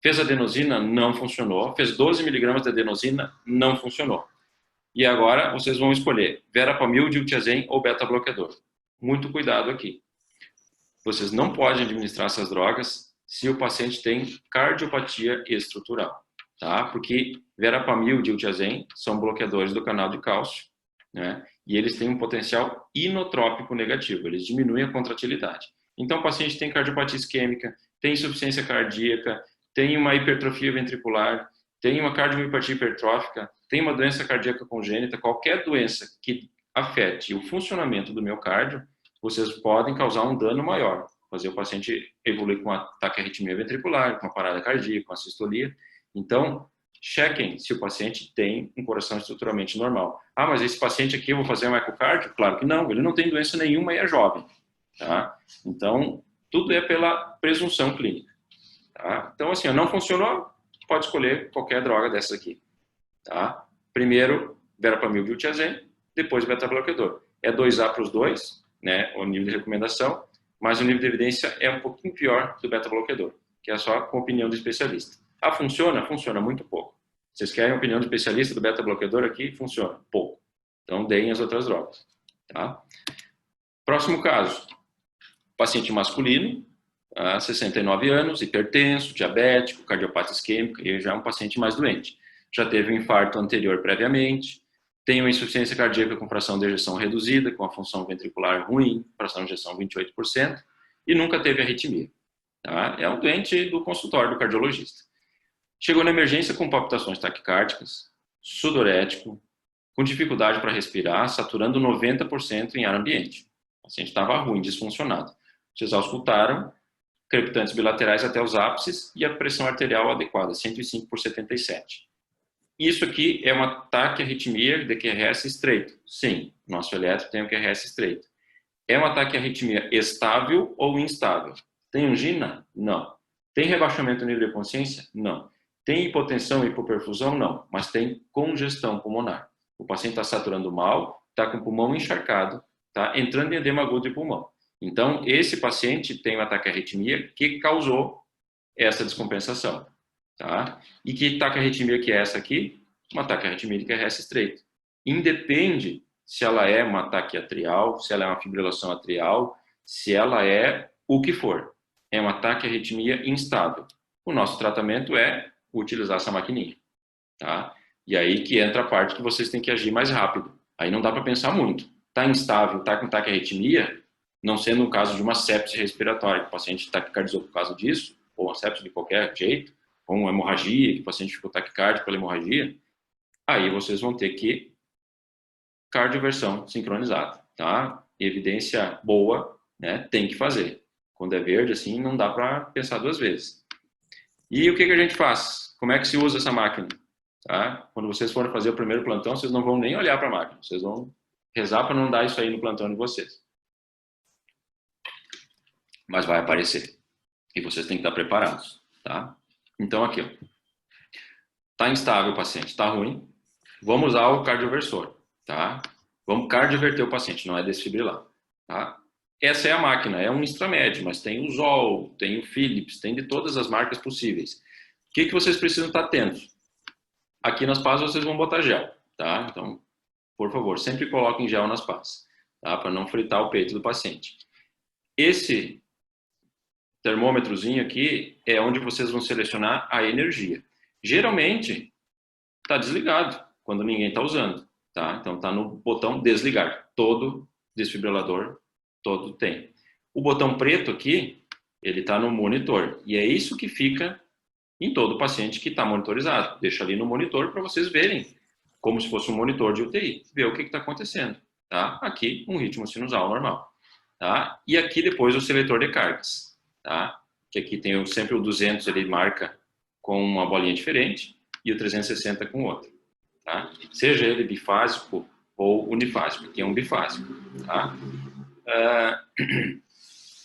fez adenosina, não funcionou, fez 12 miligramas de adenosina, não funcionou. E agora vocês vão escolher verapamil, diltiazem ou beta-bloqueador. Muito cuidado aqui. Vocês não podem administrar essas drogas se o paciente tem cardiopatia estrutural, tá? Porque verapamil e diltiazem são bloqueadores do canal de cálcio, né? E eles têm um potencial inotrópico negativo, eles diminuem a contratilidade. Então, o paciente tem cardiopatia isquêmica, tem insuficiência cardíaca, tem uma hipertrofia ventricular, tem uma cardiomiopatia hipertrófica, tem uma doença cardíaca congênita, qualquer doença que afete o funcionamento do miocárdio, vocês podem causar um dano maior, fazer o paciente evoluir com uma taquiarritmia ventricular, com uma parada cardíaca, com uma sistolia. Então, chequem se o paciente tem um coração estruturalmente normal. Mas esse paciente aqui eu vou fazer um ecocardio? Claro que não, ele não tem doença nenhuma e é jovem. Tá? Então, tudo é pela presunção clínica. Tá? Então, assim, não funcionou, pode escolher qualquer droga dessas aqui. Tá? Primeiro, verapamil, diltiazem, depois beta-bloqueador. É 2A para os dois, né, o nível de recomendação, mas o nível de evidência é um pouquinho pior do beta-bloqueador, que é só com opinião do especialista. Funciona? Funciona muito pouco. Vocês querem a opinião do especialista do beta-bloqueador aqui? Funciona pouco. Então, deem as outras drogas. Tá? Próximo caso, paciente masculino, 69 anos, hipertenso, diabético, cardiopata isquêmica, e já é um paciente mais doente. Já teve um infarto anterior previamente, tem uma insuficiência cardíaca com fração de ejeção reduzida, com a função ventricular ruim, fração de ejeção 28%, e nunca teve arritmia. Tá? É um doente do consultório do cardiologista. Chegou na emergência com palpitações taquicárdicas, sudorético, com dificuldade para respirar, saturando 90% em ar ambiente. O paciente estava ruim, disfuncionado. Vocês auscultaram, crepitantes bilaterais até os ápices e a pressão arterial adequada, 105/77. Isso aqui é um ataque arritmia de QRS estreito. Sim, nosso eletro tem um QRS estreito. É um ataque arritmia estável ou instável? Tem angina? Não. Tem rebaixamento do nível de consciência? Não. Tem hipotensão e hipoperfusão? Não. Mas tem congestão pulmonar. O paciente está saturando mal, está com o pulmão encharcado, está entrando em edema agudo de pulmão. Então, esse paciente tem um ataque arritmia que causou essa descompensação. Tá? E que taquiarritmia que é essa aqui? Uma taquiarritmia de QRS estreito. Independe se ela é um ataque atrial, se ela é uma fibrilação atrial, se ela é o que for. É um ataque arritmia instável. O nosso tratamento é utilizar essa maquininha. Tá? E aí que entra a parte que vocês têm que agir mais rápido. Aí não dá para pensar muito. Está instável, está com taquiarritmia, não sendo um caso de uma sepse respiratória, que o paciente taquicardizou por causa disso, ou uma sepse de qualquer jeito, ou uma hemorragia, que o paciente ficou taquicárdico pela hemorragia, aí vocês vão ter que cardioversão sincronizada, tá? Evidência boa, né? Tem que fazer. Quando é verde, assim, não dá para pensar duas vezes. E o que a gente faz? Como é que se usa essa máquina? Tá? Quando vocês forem fazer o primeiro plantão, vocês não vão nem olhar para a máquina, vocês vão rezar para não dar isso aí no plantão de vocês. Mas vai aparecer. E vocês têm que estar preparados, tá? Então, aqui, ó. Tá instável o paciente, tá ruim. Vamos usar o cardioversor, tá? Vamos cardioverter o paciente, não é desfibrilar, tá? Essa é a máquina, é um Instramed, mas tem o Zoll, tem o Philips, tem de todas as marcas possíveis. O que vocês precisam estar atentos? Aqui nas pás vocês vão botar gel, tá? Então, por favor, sempre coloquem gel nas pás, tá? Para não fritar o peito do paciente. Esse termômetrozinho aqui é onde vocês vão selecionar a energia. Geralmente, está desligado quando ninguém está usando, tá? Então, está no botão desligar. Todo desfibrilador, todo tem. O botão preto aqui, ele está no monitor. E é isso que fica em todo paciente que está monitorizado. Deixa ali no monitor para vocês verem, como se fosse um monitor de UTI. Ver o que está acontecendo, tá? Aqui, um ritmo sinusal normal, tá? E aqui depois o seletor de cargas, tá? Que aqui tem sempre o 200, ele marca com uma bolinha diferente, e o 360 com outro, tá? Seja ele bifásico ou unifásico, aqui é um bifásico, tá?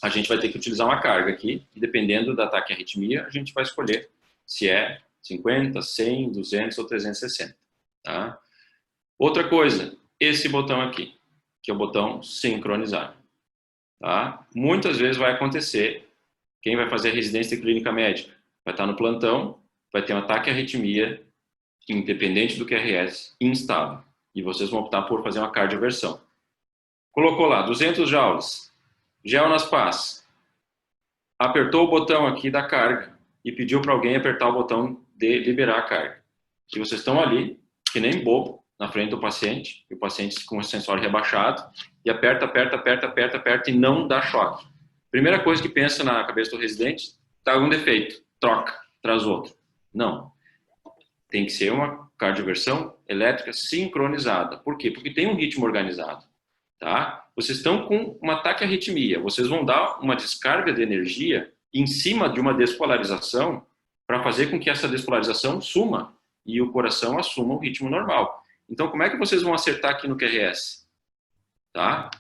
A gente vai ter que utilizar uma carga aqui, e dependendo da taquiarritmia, a gente vai escolher se é 50, 100, 200 ou 360, tá? Outra coisa, esse botão aqui, que é o botão sincronizar, tá? Muitas vezes vai acontecer, quem vai fazer a residência de clínica médica vai estar no plantão, vai ter um ataque à arritmia, independente do QRS, instável. E vocês vão optar por fazer uma cardioversão. Colocou lá, 200 joules, gel nas pás. Apertou o botão aqui da carga e pediu para alguém apertar o botão de liberar a carga. E vocês estão ali, que nem bobo, na frente do paciente, e o paciente com o sensório rebaixado, e aperta, aperta, aperta, aperta, aperta e não dá choque. Primeira coisa que pensa na cabeça do residente, tá algum defeito, troca, traz outro. Não. Tem que ser uma cardioversão elétrica sincronizada. Por quê? Porque tem um ritmo organizado, tá? Vocês estão com um ataque à arritmia, vocês vão dar uma descarga de energia em cima de uma despolarização para fazer com que essa despolarização suma e o coração assuma o ritmo normal. Então, como é que vocês vão acertar aqui no QRS? Tá?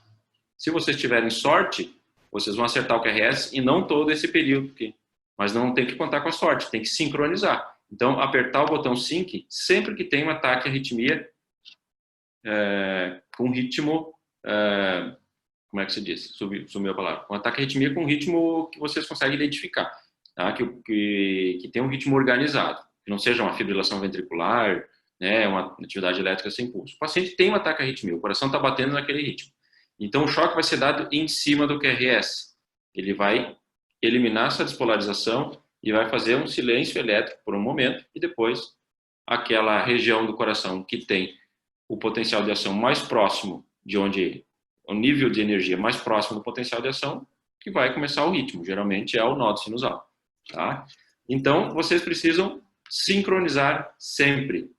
Se vocês tiverem sorte, vocês vão acertar o QRS e não todo esse período aqui. Mas não tem que contar com a sorte, tem que sincronizar. Então, apertar o botão sync sempre que tem um ataque à arritmia com ritmo, como é que se diz? Sumiu a palavra. Um ataque à arritmia com ritmo que vocês conseguem identificar, tá? Que tem um ritmo organizado, que não seja uma fibrilação ventricular, né, uma atividade elétrica sem pulso. O paciente tem um ataque à arritmia, o coração está batendo naquele ritmo. Então, o choque vai ser dado em cima do QRS. Ele vai eliminar essa despolarização e vai fazer um silêncio elétrico por um momento e depois aquela região do coração que tem o potencial de ação mais próximo de onde o nível de energia mais próximo do potencial de ação, que vai começar o ritmo, geralmente é o nó sinusal, tá? Então, vocês precisam sincronizar sempre.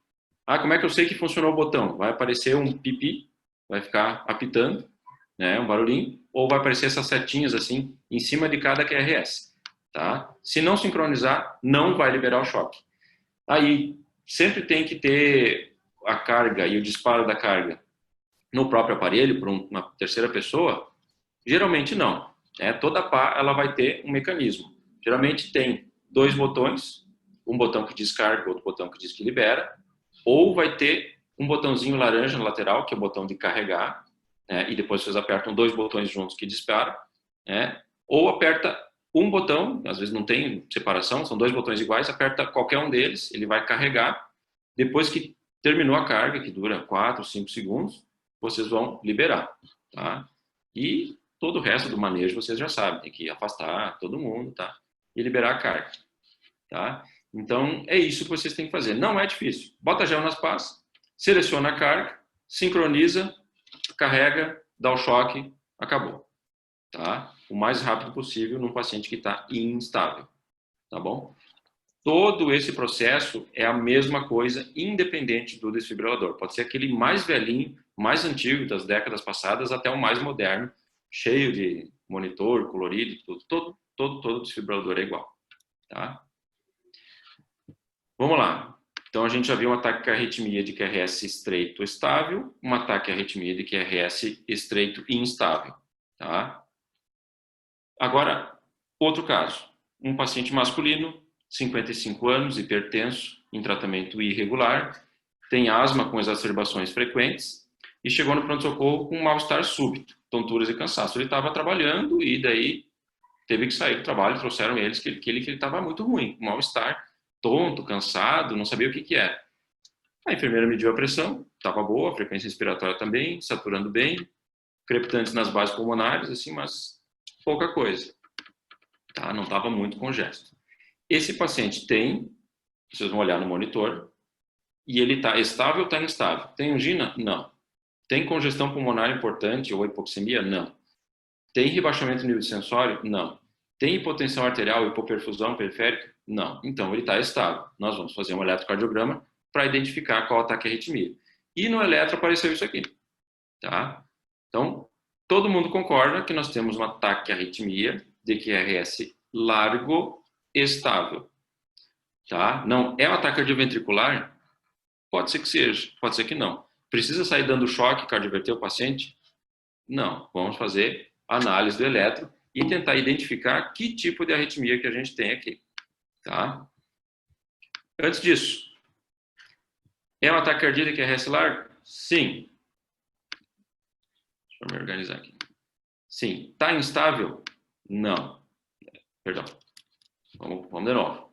Ah, como é que eu sei que funcionou o botão? Vai aparecer um pipi, vai ficar apitando, né, um barulhinho, ou vai aparecer essas setinhas assim, em cima de cada QRS, tá? Se não sincronizar, não vai liberar o choque. Aí, sempre tem que ter a carga e o disparo da carga no próprio aparelho, por uma terceira pessoa? Geralmente não. Toda pá ela vai ter um mecanismo. Geralmente tem 2 botões, um botão que descarga, outro botão que diz que libera, ou vai ter um botãozinho laranja na lateral, que é o botão de carregar, e depois vocês apertam 2 botões juntos que disparam, ou aperta um botão, às vezes não tem separação, são 2 botões iguais, aperta qualquer um deles, ele vai carregar, depois que terminou a carga, que dura 4, 5 segundos, vocês vão liberar, tá? E todo o resto do manejo vocês já sabem, tem que afastar todo mundo, tá? E liberar a carga, tá? Então, é isso que vocês têm que fazer. Não é difícil. Bota gel nas pás, seleciona a carga, sincroniza, carrega, dá o choque, acabou, tá? O mais rápido possível num paciente que está instável, tá bom? Todo esse processo é a mesma coisa, independente do desfibrilador. Pode ser aquele mais velhinho, mais antigo das décadas passadas, até o mais moderno, cheio de monitor, colorido, tudo. Todo desfibrilador é igual, tá? Vamos lá. Então, a gente já viu um ataque à arritmia de QRS estreito estável, um ataque à arritmia de QRS estreito e instável, tá? Agora, outro caso. Um paciente masculino, 55 anos, hipertenso, em tratamento irregular, tem asma com exacerbações frequentes e chegou no pronto-socorro com um mal-estar súbito, tonturas e cansaço. Ele estava trabalhando e daí teve que sair do trabalho, trouxeram eles que ele estava muito ruim, um mal-estar, tonto, cansado, não sabia o que era. A enfermeira mediu a pressão, estava boa, a frequência respiratória também, saturando bem, crepitantes nas bases pulmonares, assim, mas pouca coisa, tá? Não estava muito congesto. Esse paciente tem, vocês vão olhar no monitor, e ele está estável ou está instável? Tem angina? Não. Tem congestão pulmonar importante ou hipoxemia? Não. Tem rebaixamento do nível de sensório? Não. Tem hipotensão arterial, hipoperfusão periférica? Não. Então, ele está estável. Nós vamos fazer um eletrocardiograma para identificar qual ataque à arritmia. E no eletro apareceu isso aqui, tá? Então, todo mundo concorda que nós temos um ataque à arritmia de QRS largo estável, tá? Não é um ataque cardioventricular? Pode ser que seja, pode ser que não. Precisa sair dando choque, cardioverter o paciente? Não. Vamos fazer análise do eletro e tentar identificar que tipo de arritmia que a gente tem aqui, tá? Antes disso, é um ataque cardíaco que é QRS largo? Sim. Deixa eu me organizar aqui. Sim. Está instável? Não. Perdão. Vamos de novo. Vou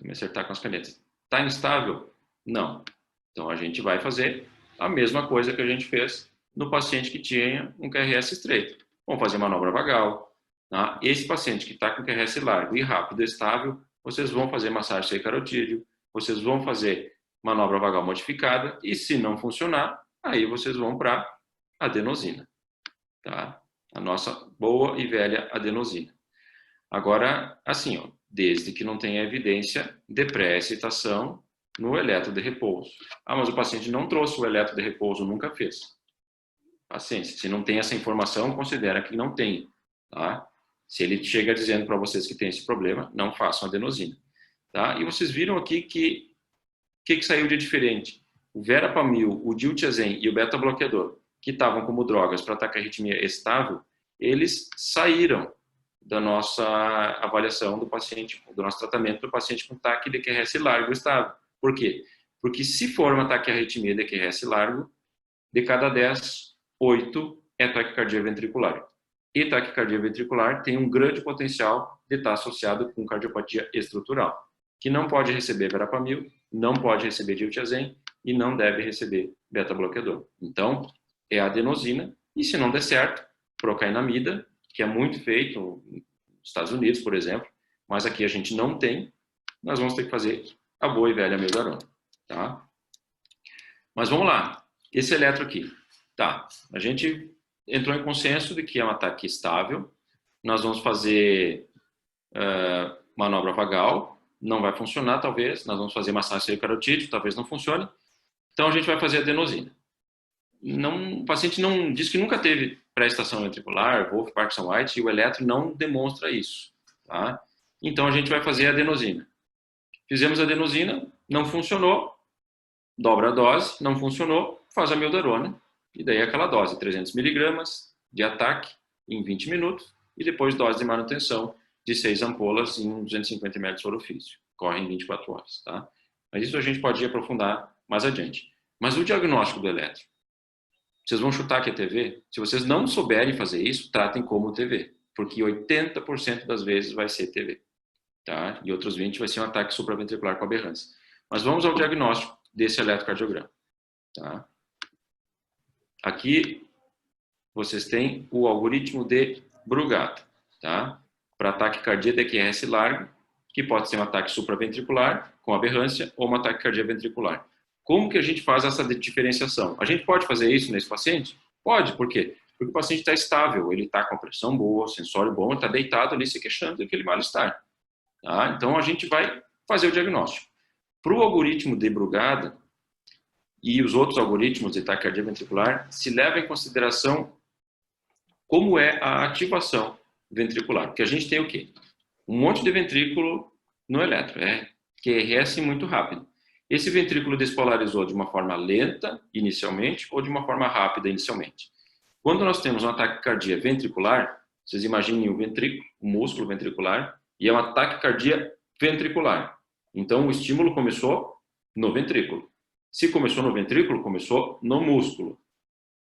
me acertar com as canetas. Está instável? Não. Então, a gente vai fazer a mesma coisa que a gente fez no paciente que tinha um QRS estreito. Vamos fazer manobra vagal. Tá? Esse paciente que está com QRS largo e rápido e estável, vocês vão fazer massagem sem carotídeo, vocês vão fazer manobra vagal modificada e, se não funcionar, aí vocês vão para adenosina. Tá? A nossa boa e velha adenosina. Agora, assim, ó, desde que não tenha evidência de pré-excitação no eletro de repouso. Ah, mas o paciente não trouxe o eletro de repouso, nunca fez. Paciência, se não tem essa informação, considera que não tem, tá? Se ele chega dizendo para vocês que tem esse problema, não façam adenosina, tá? E vocês viram aqui que saiu de diferente? O verapamil, o diltiazem e o beta-bloqueador, que estavam como drogas para atacar a arritmia estável, eles saíram da nossa avaliação do paciente, do nosso tratamento do paciente com ataque de QRS largo estável. Por quê? Porque se for um ataque à arritmia de QRS largo, de cada 10, 8 é taquicardia ventricular. E taquicardia ventricular tem um grande potencial de estar associado com cardiopatia estrutural. que não pode receber verapamil, não pode receber diltiazem e não deve receber beta-bloqueador. Então, é a adenosina, e se não der certo, procainamida, que é muito feito nos Estados Unidos, por exemplo, mas aqui a gente não tem, nós vamos ter que fazer a boa e velha amiodarona, tá? Mas vamos lá, esse eletro aqui, tá? A gente entrou em consenso de que é um ataque estável, nós vamos fazer manobra vagal, não vai funcionar talvez, nós vamos fazer massagem cerebrocarotídeo, talvez não funcione, então a gente vai fazer adenosina. Não, o paciente não diz que nunca teve pré-estação ventricular, Wolff, Parkinson White, e o eletro não demonstra isso, tá? Então a gente vai fazer adenosina. Fizemos adenosina, não funcionou, dobra a dose, não funcionou, faz a amiodarona, e daí aquela dose, 300 miligramas de ataque em 20 minutos, e depois dose de manutenção de 6 ampolas em 250 ml de sorofício. Corre em 24 horas, tá? Mas isso a gente pode aprofundar mais adiante. Mas o diagnóstico do eletro, vocês vão chutar que é TV? Se vocês não souberem fazer isso, tratem como TV, porque 80% das vezes vai ser TV, tá? E outros 20% vai ser um ataque supraventricular com aberrância. Mas vamos ao diagnóstico desse eletrocardiograma, tá? Aqui vocês têm o algoritmo de Brugada, tá? Para ataque cardíaco QRS largo, que pode ser um ataque supraventricular com aberrância ou um ataque cardíaco ventricular. Como que a gente faz essa diferenciação? A gente pode fazer isso nesse paciente? Pode, por quê? Porque o paciente está estável, ele está com a pressão boa, sensório bom, ele está deitado ali se queixando daquele mal-estar. Tá? Então a gente vai fazer o diagnóstico. Para o algoritmo de Brugada e os outros algoritmos de ataque cardíaco ventricular, se leva em consideração como é a ativação ventricular. Porque a gente tem o quê? Um monte de ventrículo no eletro, QRS muito rápido. Esse ventrículo despolarizou de uma forma lenta, inicialmente, ou de uma forma rápida, inicialmente. Quando nós temos um ataque cardíaco ventricular, vocês imaginem o ventrículo, o músculo ventricular, e é um ataque cardíaco ventricular. Então, o estímulo começou no ventrículo. Se começou no ventrículo, começou no músculo.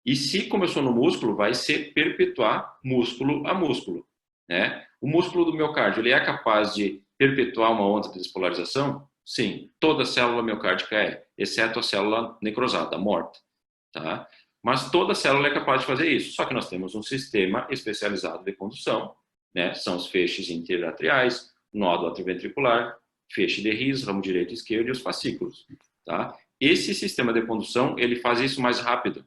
E se começou no músculo, vai se perpetuar músculo a músculo, né? O músculo do miocárdio, ele é capaz de perpetuar uma onda de despolarização? Sim, toda célula miocárdica é, exceto a célula necrosada, morta, tá? Mas toda célula é capaz de fazer isso, só que nós temos um sistema especializado de condução, né? São os feixes interatriais, nódo atrioventricular, feixe de His, ramo direito e esquerdo e os fascículos, tá? Esse sistema de condução, ele faz isso mais rápido.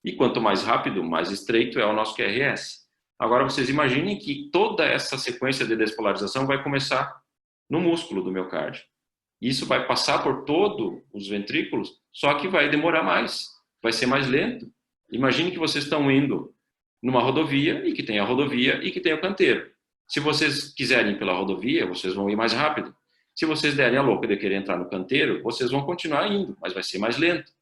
E quanto mais rápido, mais estreito é o nosso QRS. Agora vocês imaginem que toda essa sequência de despolarização vai começar no músculo do miocárdio. Isso vai passar por todos os ventrículos, só que vai demorar mais, vai ser mais lento. Imagine que vocês estão indo numa rodovia e que tem a rodovia e que tem o canteiro. Se vocês quiserem ir pela rodovia, vocês vão ir mais rápido. Se vocês derem a louca de querer entrar no canteiro, vocês vão continuar indo, mas vai ser mais lento,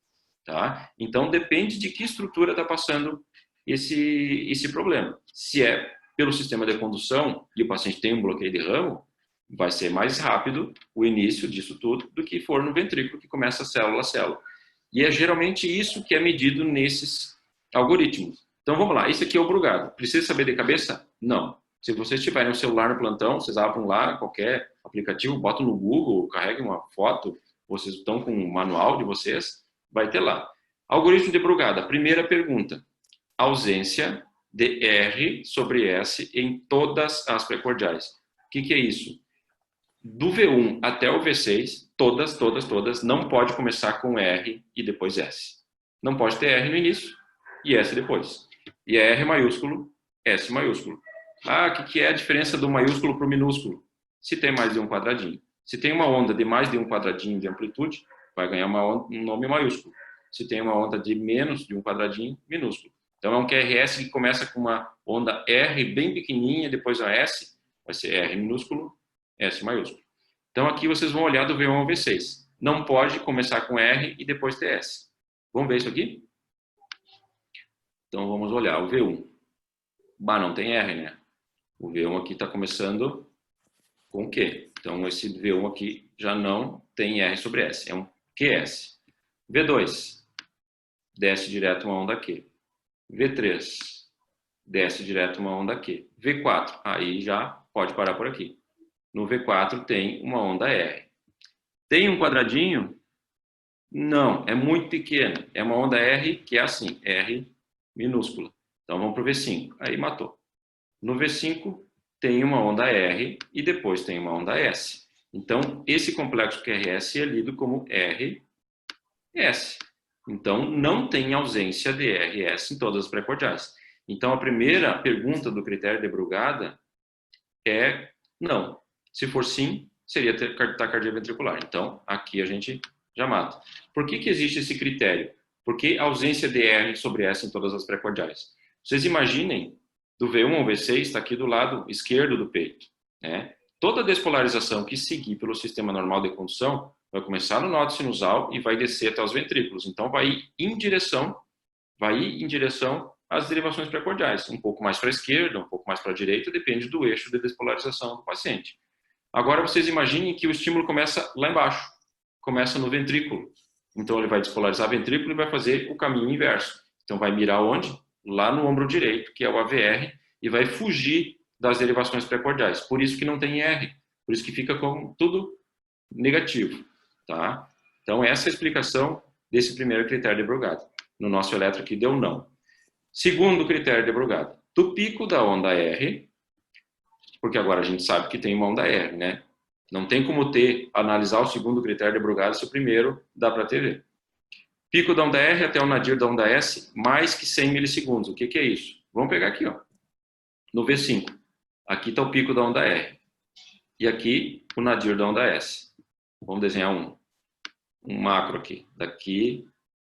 tá? Então depende de que estrutura está passando esse problema. Se é pelo sistema de condução e o paciente tem um bloqueio de ramo, vai ser mais rápido o início disso tudo do que for no ventrículo, que começa célula a célula. E é geralmente isso que é medido nesses algoritmos. Então vamos lá, esse aqui é o Brugada. Precisa saber de cabeça? Não. Se vocês tiverem um celular no plantão, vocês abrem lá qualquer aplicativo, botam no Google, carreguem uma foto, vocês estão com o manual de vocês, vai ter lá. Algoritmo de Brugada, primeira pergunta. Ausência de R sobre S em todas as precordiais. O que é isso? Do V1 até o V6, todas, não pode começar com R e depois S. Não pode ter R no início e S depois. E é R maiúsculo, S maiúsculo. Ah, o que é a diferença do maiúsculo para o minúsculo? Se tem mais de um quadradinho. Se tem uma onda de mais de um quadradinho de amplitude, vai ganhar um nome maiúsculo. Se tem uma onda de menos de um quadradinho, minúsculo. Então é um QRS que começa com uma onda R bem pequenininha, depois a S, vai ser R minúsculo, S maiúsculo. Então aqui vocês vão olhar do V1 ao V6. Não pode começar com R e depois ter S. Vamos ver isso aqui? Então vamos olhar o V1. Bah, não tem R, né? O V1 aqui está começando com Q. Então esse V1 aqui já não tem R sobre S, é um QS. V2, desce direto uma onda Q. V3, desce direto uma onda Q. V4, aí já pode parar por aqui. No V4 tem uma onda R. Tem um quadradinho? Não, é muito pequeno. É uma onda R que é assim, R minúscula. Então vamos para o V5. Aí matou. No V5 tem uma onda R e depois tem uma onda S. Então esse complexo QRS é lido como RS. Então não tem ausência de RS em todas as pré-cordiais. Então a primeira pergunta do critério de Brugada é não. Se for sim, seria taquicardia ventricular. Então aqui a gente já mata. Por que existe esse critério? Porque ausência de R sobre S em todas as pré-cordiais. Vocês imaginem, do V1 ao V6 está aqui do lado esquerdo do peito, né? Toda despolarização que seguir pelo sistema normal de condução vai começar no nódo sinusal e vai descer até os ventrículos. Então vai ir em direção às derivações pré-cordiais, um pouco mais para a esquerda, um pouco mais para a direita, depende do eixo de despolarização do paciente. Agora vocês imaginem que o estímulo começa lá embaixo, começa no ventrículo. Então ele vai despolarizar o ventrículo e vai fazer o caminho inverso. Então vai mirar onde? Lá no ombro direito, que é o AVR, e vai fugir das derivações pré-cordiais. Por isso que não tem R, por isso que fica como tudo negativo, tá? Então essa é a explicação desse primeiro critério de Brugada. No nosso eletro aqui deu não. Segundo critério de Brugada, do pico da onda R, porque agora a gente sabe que tem uma onda R, né? Não tem como analisar o segundo critério de Brugada se o primeiro dá para TV. Pico da onda R até o nadir da onda S, mais que 100 milissegundos. O que é isso? Vamos pegar aqui, ó. No V5. Aqui está o pico da onda R. E aqui o nadir da onda S. Vamos desenhar um macro aqui. Daqui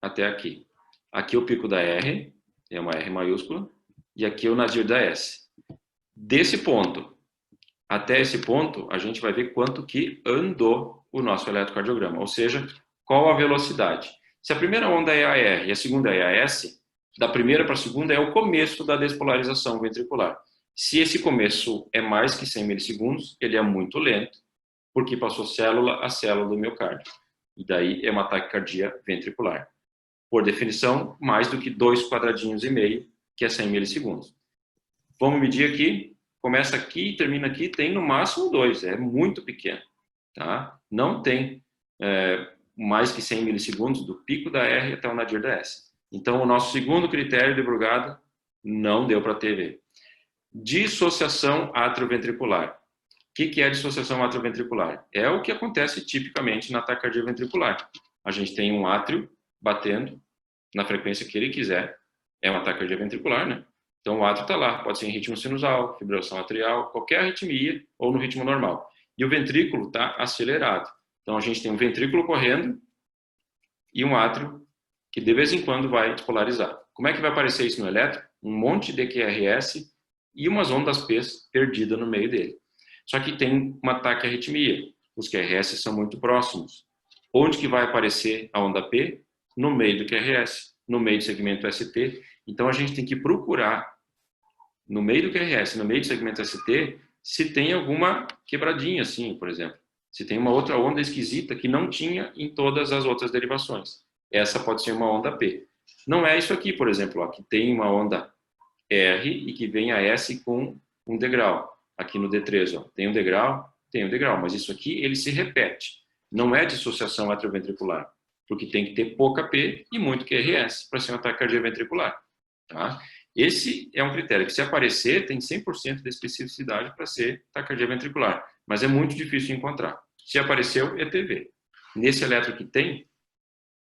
até aqui. Aqui é o pico da R, é uma R maiúscula. E aqui é o nadir da S. Desse ponto até esse ponto, a gente vai ver quanto que andou o nosso eletrocardiograma. Ou seja, qual a velocidade. Se a primeira onda é a R e a segunda é a S, da primeira para a segunda é o começo da despolarização ventricular. Se esse começo é mais que 100 milissegundos, ele é muito lento, porque passou célula a célula do miocárdio. E daí é uma taquicardia ventricular. Por definição, mais do que 2,5 quadradinhos, que é 100 milissegundos. Vamos medir aqui. Começa aqui e termina aqui, tem no máximo 2, é muito pequeno. Tá? Não tem mais que 100 milissegundos do pico da R até o nadir da S. Então, o nosso segundo critério de Brugada não deu para TV. Dissociação atrioventricular. O que é dissociação atrioventricular? É o que acontece tipicamente na taquicardia ventricular. A gente tem um átrio batendo na frequência que ele quiser. É uma taquicardia ventricular, né? Então o átrio está lá, pode ser em ritmo sinusal, fibrilação atrial, qualquer arritmia ou no ritmo normal. E o ventrículo está acelerado. Então a gente tem um ventrículo correndo e um átrio que de vez em quando vai despolarizar. Como é que vai aparecer isso no eletro? Um monte de QRS e umas ondas P perdidas no meio dele. Só que tem uma taquiarritmia. Os QRS são muito próximos. Onde que vai aparecer a onda P? No meio do QRS, no meio do segmento ST. Então a gente tem que procurar no meio do QRS, no meio do segmento ST, se tem alguma quebradinha, assim, por exemplo. Se tem uma outra onda esquisita que não tinha em todas as outras derivações. Essa pode ser uma onda P. Não é isso aqui, por exemplo, ó, que tem uma onda R e que vem a S com um degrau. Aqui no D3, ó, tem um degrau, mas isso aqui ele se repete. Não é dissociação atrioventricular, porque tem que ter pouca P e muito QRS para ser uma taquicardia ventricular. Tá? Esse é um critério que, se aparecer, tem 100% de especificidade para ser taquicardia ventricular, mas é muito difícil de encontrar. Se apareceu, é TV. Nesse eletro que tem,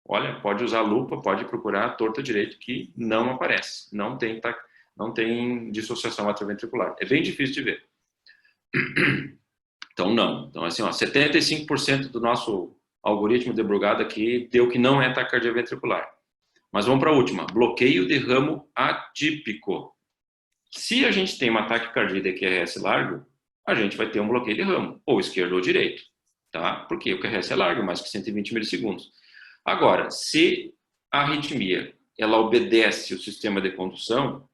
olha, pode usar lupa, pode procurar a torta direito, que não aparece. Não tem dissociação atrioventricular. É bem difícil de ver. Então, não. Então, assim, ó, 75% do nosso algoritmo de Brugada aqui deu que não é taquicardia ventricular. Mas vamos para a última, bloqueio de ramo atípico. Se a gente tem uma taquicardia de QRS largo, a gente vai ter um bloqueio de ramo, ou esquerdo ou direito, tá? Porque o QRS é largo, mais que 120 milissegundos. Agora, se a arritmia, ela obedece o sistema de condução,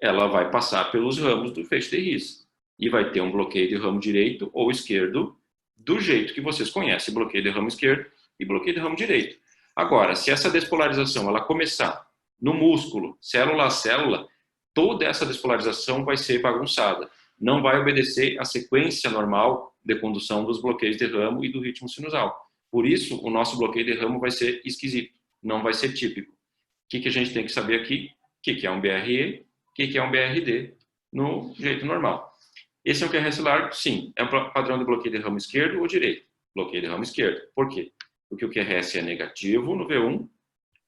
ela vai passar pelos ramos do feixe de His e vai ter um bloqueio de ramo direito ou esquerdo do jeito que vocês conhecem, bloqueio de ramo esquerdo e bloqueio de ramo direito. Agora, se essa despolarização ela começar no músculo, célula a célula, toda essa despolarização vai ser bagunçada. Não vai obedecer à sequência normal de condução dos bloqueios de ramo e do ritmo sinusal. Por isso, o nosso bloqueio de ramo vai ser esquisito, não vai ser típico. O que a gente tem que saber aqui? O que é um BRE, o que é um BRD, no jeito normal. Esse é um QRS largo? Sim. É um padrão de bloqueio de ramo esquerdo ou direito? Bloqueio de ramo esquerdo. Por quê? Porque o QRS é negativo no V1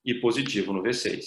e positivo no V6.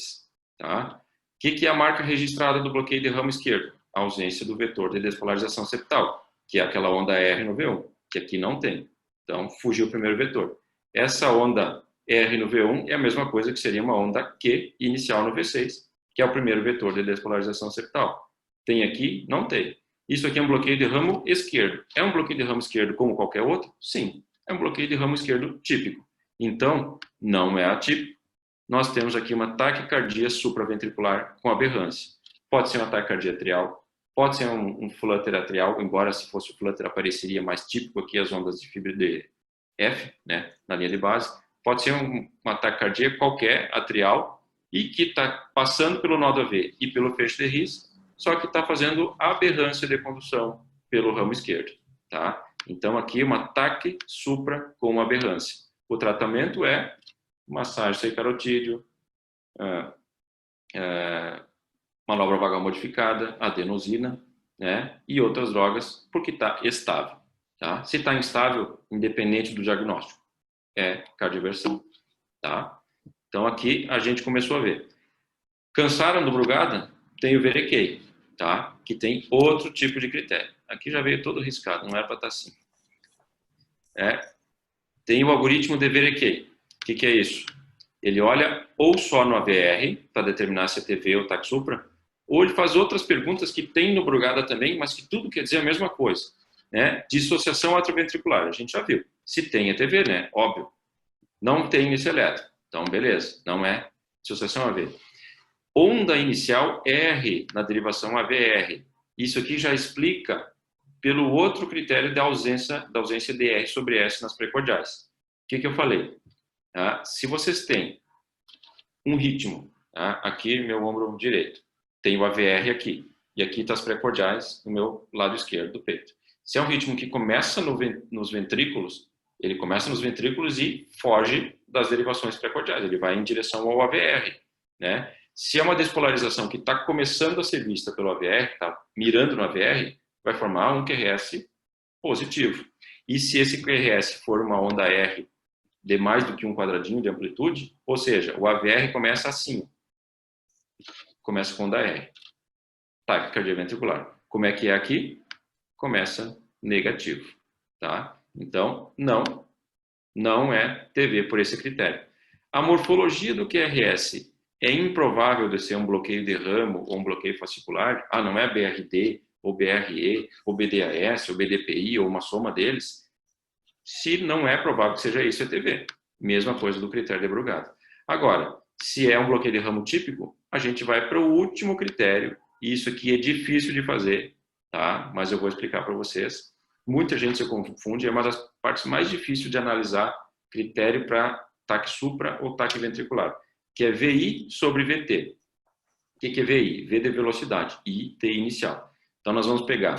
Tá? O que é a marca registrada do bloqueio de ramo esquerdo? A ausência do vetor de despolarização septal, que é aquela onda R no V1, que aqui não tem. Então, fugiu o primeiro vetor. Essa onda R no V1 é a mesma coisa que seria uma onda Q inicial no V6, que é o primeiro vetor de despolarização septal. Tem aqui? Não tem. Isso aqui é um bloqueio de ramo esquerdo. É um bloqueio de ramo esquerdo como qualquer outro? Sim. É um bloqueio de ramo esquerdo típico. Então, não é atípico. Nós temos aqui uma taquicardia supraventricular com aberrância. Pode ser uma taquicardia atrial, pode ser um flutter atrial, embora se fosse o flutter apareceria mais típico aqui as ondas de fibra de F, né, na linha de base. Pode ser uma taquicardia qualquer atrial e que está passando pelo nó do AV e pelo fecho de His, só que está fazendo aberrância de condução pelo ramo esquerdo, tá? Então aqui uma taque supra com aberrância. O tratamento é massagem sem carotídeo, manobra vagal modificada, adenosina, né? E outras drogas, porque está estável, tá? Se está instável, independente do diagnóstico, é cardioversão, tá? Então aqui a gente começou a ver. Cansaram do Brugada? Tem o VRK, tá? Que tem outro tipo de critério. Aqui já veio todo riscado, não era para estar assim. Tem o algoritmo de VRK. O que é isso? Ele olha ou só no AVR, para determinar se é TV ou TAC supra, ou ele faz outras perguntas que tem no Brugada também, mas que tudo quer dizer a mesma coisa. Né? Dissociação atrioventricular, a gente já viu. Se tem é TV, né? Óbvio. Não tem nesse eletro. Então, beleza. Não é dissociação AV. Onda inicial R na derivação AVR. Isso aqui já explica pelo outro critério da ausência de R sobre S nas precordiais. O que eu falei? Se vocês têm um ritmo, aqui meu ombro direito, tem o AVR aqui, e aqui está as precordiais no meu lado esquerdo do peito. Se é um ritmo que começa nos ventrículos, ele começa nos ventrículos e foge das derivações precordiais, ele vai em direção ao AVR, né? Se é uma despolarização que está começando a ser vista pelo AVR, está mirando no AVR, vai formar um QRS positivo. E se esse QRS for uma onda R de mais do que um quadradinho de amplitude, ou seja, o AVR começa assim, começa com onda R, taquicardia ventricular. Como é que é aqui? Começa negativo, tá? Então, não é TV por esse critério. A morfologia do QRS é improvável de ser um bloqueio de ramo ou um bloqueio fascicular? Não é BRD, ou BRE, ou BDAS, ou BDPI, ou uma soma deles? Se não é provável que seja isso, é TV. Mesma coisa do critério de Brugada. Agora, se é um bloqueio de ramo típico, a gente vai para o último critério, e isso aqui é difícil de fazer, tá? Mas eu vou explicar para vocês. Muita gente se confunde, é uma das partes mais difíceis de analisar critério para TAC supra ou TAC ventricular, que é VI sobre VT. O que é VI? V de velocidade, I, T inicial. Então, nós vamos pegar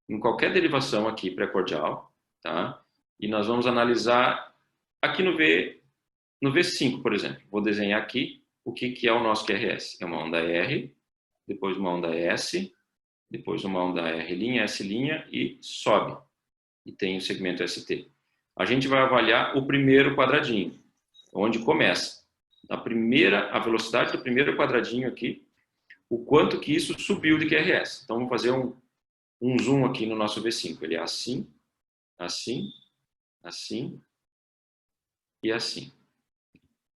em qualquer derivação aqui precordial, tá? E nós vamos analisar aqui no V5, por exemplo. Vou desenhar aqui o que é o nosso QRS. É uma onda R, depois uma onda S, depois uma onda R', S' e sobe. E tem o segmento ST. A gente vai avaliar o primeiro quadradinho, onde começa. A velocidade do primeiro quadradinho aqui, o quanto que isso subiu de QRS. Então, vamos fazer um zoom aqui no nosso V5. Ele é assim, assim, assim e assim.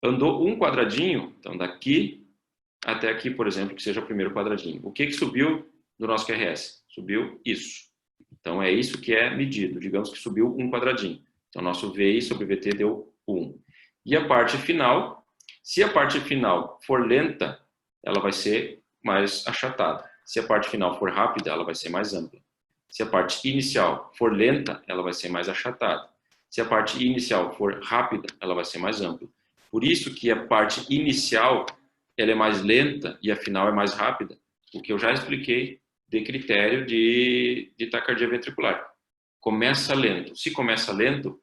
Andou um quadradinho, então daqui até aqui, por exemplo, que seja o primeiro quadradinho. O que subiu do nosso QRS? Subiu isso. Então é isso que é medido. Digamos que subiu um quadradinho. Então nosso VI sobre VT deu 1. E a parte final, se a parte final for lenta, ela vai ser mais achatada. Se a parte final for rápida, ela vai ser mais ampla. Se a parte inicial for lenta, ela vai ser mais achatada. Se a parte inicial for rápida, ela vai ser mais ampla. Por isso que a parte inicial ela é mais lenta e a final é mais rápida, o que eu já expliquei de critério de taquicardia ventricular. Começa lento. Se começa lento,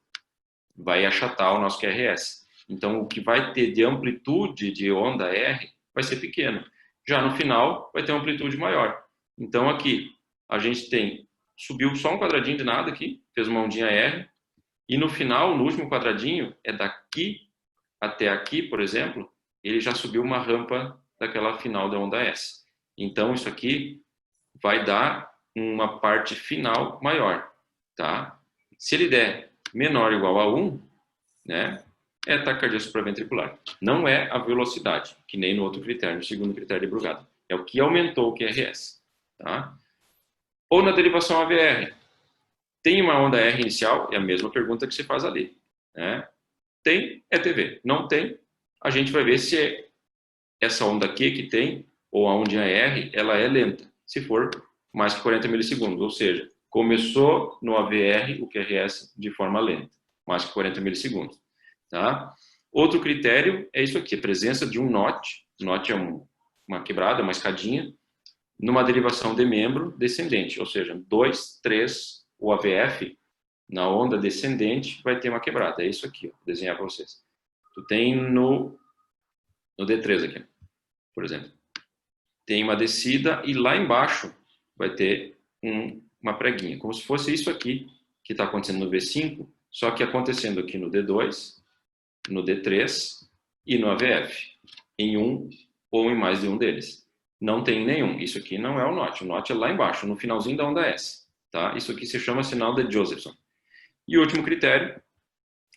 vai achatar o nosso QRS. Então, o que vai ter de amplitude de onda R vai ser pequeno. Já no final, vai ter uma amplitude maior. Então, aqui, a gente subiu só um quadradinho de nada aqui, fez uma ondinha R, e no final, no último quadradinho, é daqui até aqui, por exemplo, ele já subiu uma rampa daquela final da onda S. Então, isso aqui vai dar uma parte final maior, tá? Se ele der menor ou igual a 1, né, é taquicardia supraventricular. Não é a velocidade, que nem no outro critério, no segundo critério de Brugada. É o que aumentou o QRS, tá? Ou na derivação AVR. Tem uma onda R inicial? É a mesma pergunta que você faz ali, né? Tem, é TV. Não tem, a gente vai ver se é essa onda Q que tem, ou a ondinha R, ela é lenta. Se for mais que 40 milissegundos, ou seja, começou no AVR o QRS de forma lenta, mais que 40 milissegundos. Tá? Outro critério é isso aqui, a presença de um NOT. NOT é uma quebrada, uma escadinha, numa derivação de membro descendente, ou seja, 2, 3, o AVF, na onda descendente, vai ter uma quebrada. É isso aqui, ó, vou desenhar para vocês. Tu tem no D3 aqui, por exemplo. Tem uma descida e lá embaixo vai ter uma preguinha, como se fosse isso aqui que está acontecendo no V5, só que acontecendo aqui no D2, no D3 e no AVF, em um ou em mais de um deles. Não tem nenhum. Isso aqui não é o NOT. O NOT é lá embaixo, no finalzinho da onda S. Tá? Isso aqui se chama sinal de Josephson. E o último critério,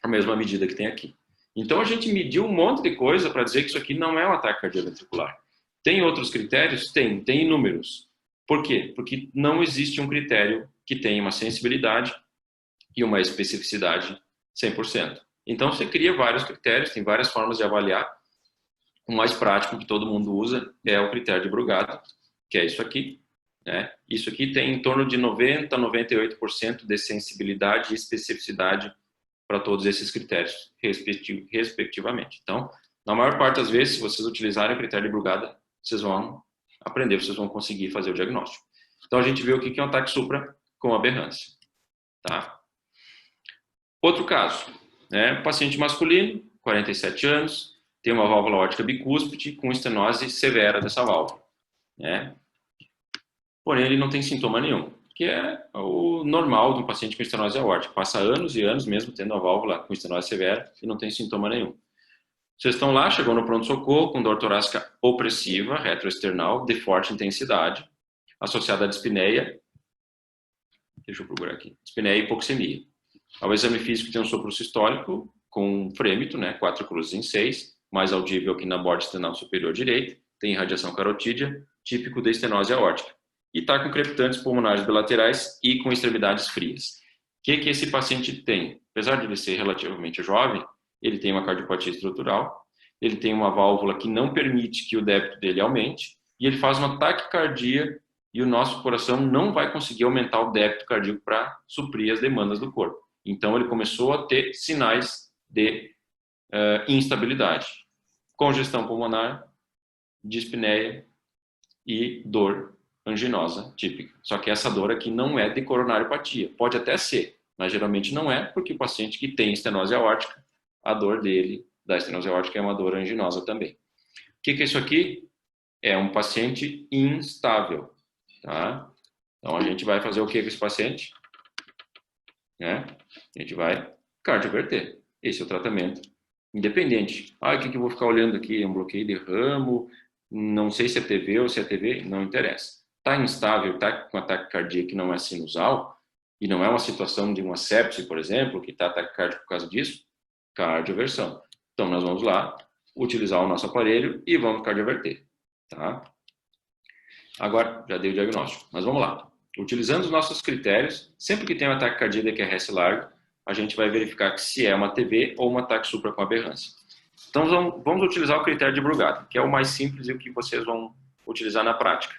a mesma medida que tem aqui. Então a gente mediu um monte de coisa para dizer que isso aqui não é um ataque cardioventricular. Tem outros critérios? Tem inúmeros. Por quê? Porque não existe um critério que tenha uma sensibilidade e uma especificidade 100%. Então você cria vários critérios, tem várias formas de avaliar. O mais prático que todo mundo usa é o critério de Brugada, que é isso aqui, né? Isso aqui tem em torno de 90% a 98% de sensibilidade e especificidade para todos esses critérios, respectivamente. Então, na maior parte das vezes, se vocês utilizarem o critério de Brugada, vocês vão aprender, vocês vão conseguir fazer o diagnóstico. Então, a gente vê o que é um ataque supra com aberrância. Tá? Outro caso, né? Paciente masculino, 47 anos, tem uma válvula aórtica bicúspide com estenose severa dessa válvula, né? Porém, ele não tem sintoma nenhum, que é o normal de um paciente com estenose aórtica. Passa anos e anos mesmo tendo a válvula com estenose severa e não tem sintoma nenhum. Vocês estão lá, chegou no pronto-socorro com dor torácica opressiva, retroesternal, de forte intensidade, associada à dispneia. Deixa eu procurar aqui. Dispneia e hipoxemia. Ao exame físico tem um sopro sistólico com frêmito, né, 4 cruzes em 6, mais audível aqui na borda esternal superior direita, tem irradiação carotídea, típico da estenose aórtica. E está com crepitantes pulmonares bilaterais e com extremidades frias. O que esse paciente tem? Apesar de ele ser relativamente jovem, ele tem uma cardiopatia estrutural, ele tem uma válvula que não permite que o débito dele aumente, e ele faz uma taquicardia, e o nosso coração não vai conseguir aumentar o débito cardíaco para suprir as demandas do corpo. Então, ele começou a ter sinais de instabilidade, congestão pulmonar, dispneia e dor anginosa típica. Só que essa dor aqui não é de coronariopatia. Pode até ser, mas geralmente não é, porque o paciente que tem estenose aórtica, a dor dele, da estenose aórtica, é uma dor anginosa também. O que é isso aqui? É um paciente instável. Tá? Então, a gente vai fazer o que com esse paciente? Né? A gente vai cardioverter. Esse é o tratamento independente. O que eu vou ficar olhando aqui? É um bloqueio de ramo, não sei se é TV ou se é TV, não interessa. Está instável, está com ataque cardíaco que não é sinusal, e não é uma situação de uma sepse, por exemplo, que está ataque cardíaco por causa disso, cardioversão. Então, nós vamos lá, utilizar o nosso aparelho e vamos cardioverter. Tá? Agora, já dei o diagnóstico, mas vamos lá. Utilizando os nossos critérios, sempre que tem um ataque cardíaco de QRS largo, a gente vai verificar que se é uma TV ou um ataque supra com aberrância. Então, vamos utilizar o critério de Brugada, que é o mais simples e o que vocês vão utilizar na prática.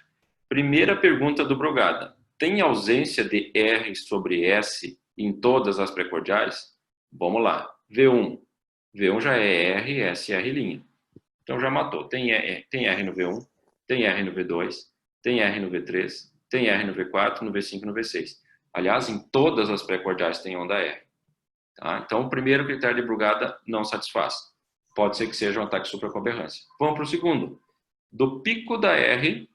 Primeira pergunta do Brugada. Tem ausência de R sobre S em todas as precordiais? Vamos lá. V1. V1 já é R, S, R'. Então, já matou. Tem R no V1, tem R no V2, tem R no V3, tem R no V4, no V5 e no V6. Aliás, em todas as precordiais tem onda R. Tá? Então, o primeiro critério de Brugada não satisfaz. Pode ser que seja um ataque supra com aberrância. Vamos para o segundo. Do pico da R,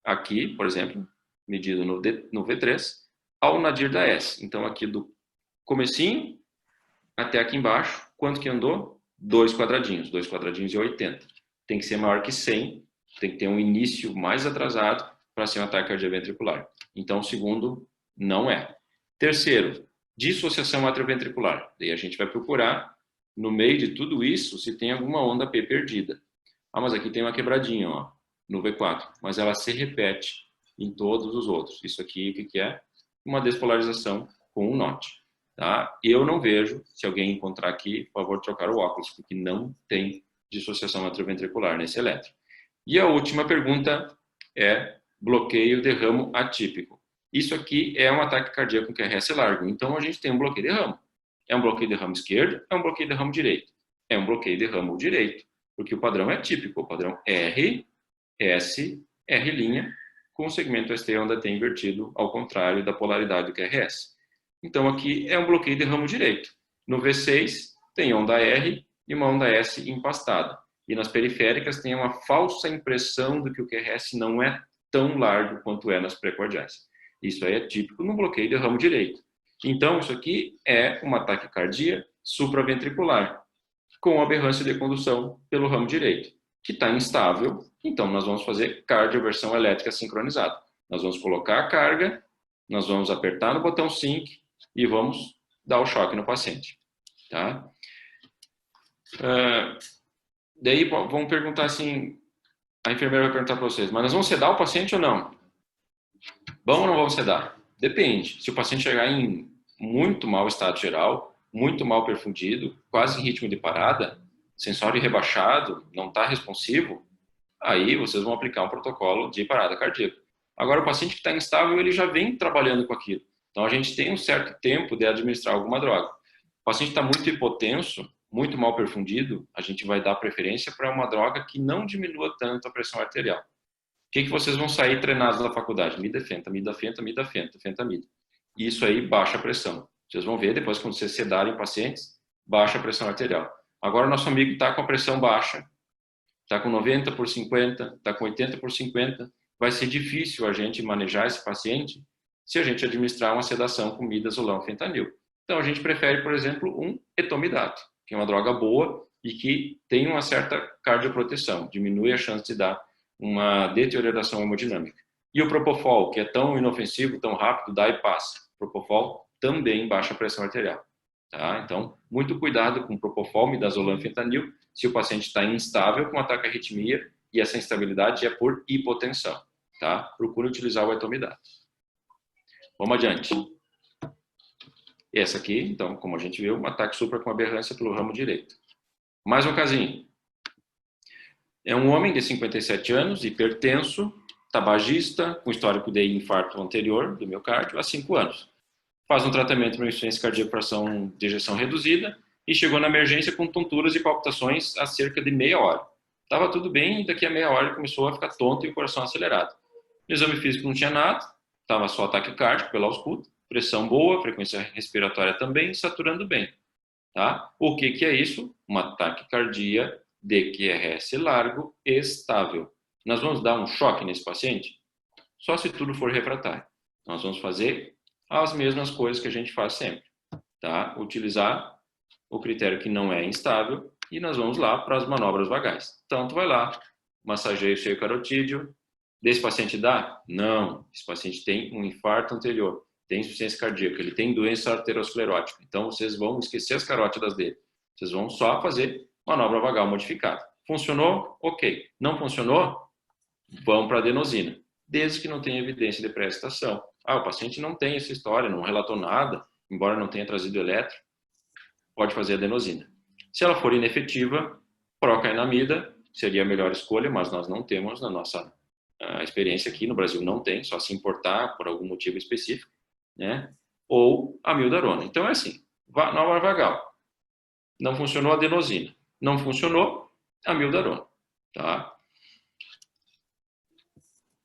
aqui, por exemplo, medido no V3, ao nadir da S. Então, aqui do comecinho até aqui embaixo, quanto que andou? 2 quadradinhos e 80. Tem que ser maior que 100, tem que ter um início mais atrasado para ser um ataque cardioventricular. Então, o segundo não é. Terceiro, dissociação atrioventricular. Daí a gente vai procurar, no meio de tudo isso, se tem alguma onda P perdida. Ah, mas aqui tem uma quebradinha, ó, no V4, mas ela se repete em todos os outros. Isso aqui, o que é? Uma despolarização com um NOT. Tá? Eu não vejo, se alguém encontrar aqui, por favor, trocar o óculos, porque não tem dissociação atrioventricular nesse eletro. E a última pergunta é bloqueio de ramo atípico. Isso aqui é um ataque cardíaco com QRS largo, então a gente tem um bloqueio de ramo. É um bloqueio de ramo esquerdo, é um bloqueio de ramo direito. É um bloqueio de ramo direito, porque o padrão é atípico, o padrão R, S, R', com o segmento ST onda T invertido, ao contrário da polaridade do QRS. Então, aqui é um bloqueio de ramo direito. No V6, tem onda R e uma onda S empastada. E nas periféricas tem uma falsa impressão de que o QRS não é tão largo quanto é nas precordiais. Isso aí é típico no bloqueio de ramo direito. Então, isso aqui é uma taquicardia supraventricular, com aberrância de condução pelo ramo direito, que está instável. Então, nós vamos fazer cardioversão elétrica sincronizada. Nós vamos colocar a carga, nós vamos apertar no botão SYNC, e vamos dar o choque no paciente. Tá? Daí vão perguntar assim, a enfermeira vai perguntar para vocês, mas nós vamos sedar o paciente ou não? Vamos ou não vamos sedar? Depende. Se o paciente chegar em muito mau estado geral, muito mal perfundido, quase em ritmo de parada, sensório rebaixado, não está responsivo, aí vocês vão aplicar um protocolo de parada cardíaca. Agora, o paciente que está instável, ele já vem trabalhando com aquilo. Então, a gente tem um certo tempo de administrar alguma droga. O paciente está muito hipotenso, muito mal perfundido, a gente vai dar preferência para uma droga que não diminua tanto a pressão arterial. O que vocês vão sair treinados da faculdade? Midafenta, midafenta, midafenta, fentamida. E isso aí baixa a pressão. Vocês vão ver depois, quando vocês sedarem pacientes, baixa a pressão arterial. Agora, o nosso amigo está com a pressão baixa, está com 90 por 50, está com 80 por 50, vai ser difícil a gente manejar esse paciente se a gente administrar uma sedação com midazolam fentanil. Então, a gente prefere, por exemplo, um etomidato, que é uma droga boa e que tem uma certa cardioproteção, diminui a chance de dar uma deterioração hemodinâmica. E o propofol, que é tão inofensivo, tão rápido, dá e passa. O propofol também baixa a pressão arterial. Tá? Então, muito cuidado com propofol, midazolam fentanil, se o paciente está instável com ataque à arritmia e essa instabilidade é por hipotensão. Tá? Procure utilizar o etomidato. Vamos adiante. Essa aqui, então, como a gente viu, um ataque supra com aberrância pelo ramo direito. Mais um casinho. É um homem de 57 anos, hipertenso, tabagista, com histórico de infarto anterior do miocárdio há 5 anos. Faz um tratamento para insuficiência cardíaca por ação de ejeção reduzida e chegou na emergência com tonturas e palpitações há cerca de meia hora. Estava tudo bem e daqui a meia hora ele começou a ficar tonto e o coração acelerado. No exame físico não tinha nada, estava só ataque cardíaco pela ausculta, pressão boa, frequência respiratória também, saturando bem. Tá? O que é isso? Uma taquicardia de QRS largo estável. Nós vamos dar um choque nesse paciente? Só se tudo for refratário. Nós vamos fazer as mesmas coisas que a gente faz sempre. Tá? Utilizar o critério que não é instável e nós vamos lá para as manobras vagais. Então, tu vai lá, massageia o seio carotídeo. Desse paciente dá? Não. Esse paciente tem um infarto anterior, tem insuficiência cardíaca, ele tem doença arteriosclerótica. Então, vocês vão esquecer as carótidas dele. Vocês vão só fazer manobra vagal modificada. Funcionou? Ok. Não funcionou? Vão para adenosina. Desde que não tenha evidência de pré-excitação. O paciente não tem essa história, não relatou nada, embora não tenha trazido eletro, pode fazer adenosina. Se ela for inefetiva, procainamida seria a melhor escolha, mas nós não temos na nossa experiência aqui no Brasil, não tem, só se importar por algum motivo específico, né? Ou amiodarona. Então é assim, manobra vagal. Não funcionou adenosina. Não funcionou amiodarona. Tá?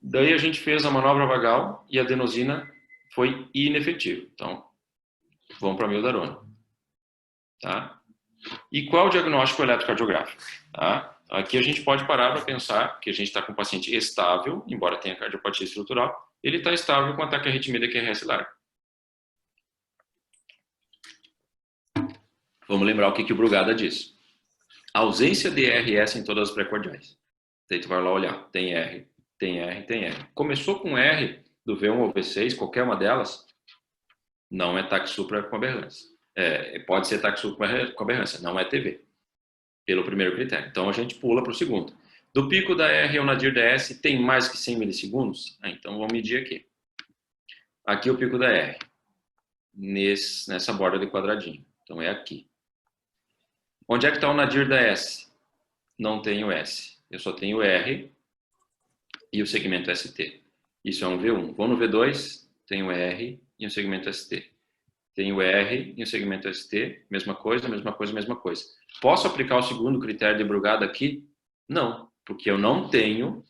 Daí a gente fez a manobra vagal e a adenosina foi inefetiva. Então, vamos para a amiodarona. tá? E qual é o diagnóstico eletrocardiográfico? Tá? Aqui a gente pode parar para pensar que a gente está com um paciente estável, embora tenha cardiopatia estrutural, ele está estável com ataque à arritmia de QRS largo. Vamos lembrar o que o Brugada diz. Ausência de RS em todas as pré-cordiais. Daí tu vai lá olhar, tem R, tem R, tem R. Começou com R do V1 ou V6, qualquer uma delas, não é TAC supra com aberrância. Pode ser TAC supra com aberrância, não é TV, pelo primeiro critério. Então a gente pula para o segundo. Do pico da R ao nadir da S tem mais que 100 milissegundos? Então vamos medir aqui. Aqui o pico da R, nessa borda de quadradinho. Então é aqui. Onde é que está o nadir da S? Não tenho S. Eu só tenho R e o segmento ST. Isso é um V1. Vou no V2, tenho R e um segmento ST. Tenho R e um segmento ST, mesma coisa, mesma coisa, mesma coisa. Posso aplicar o segundo critério de Brugada aqui? Não, porque eu não tenho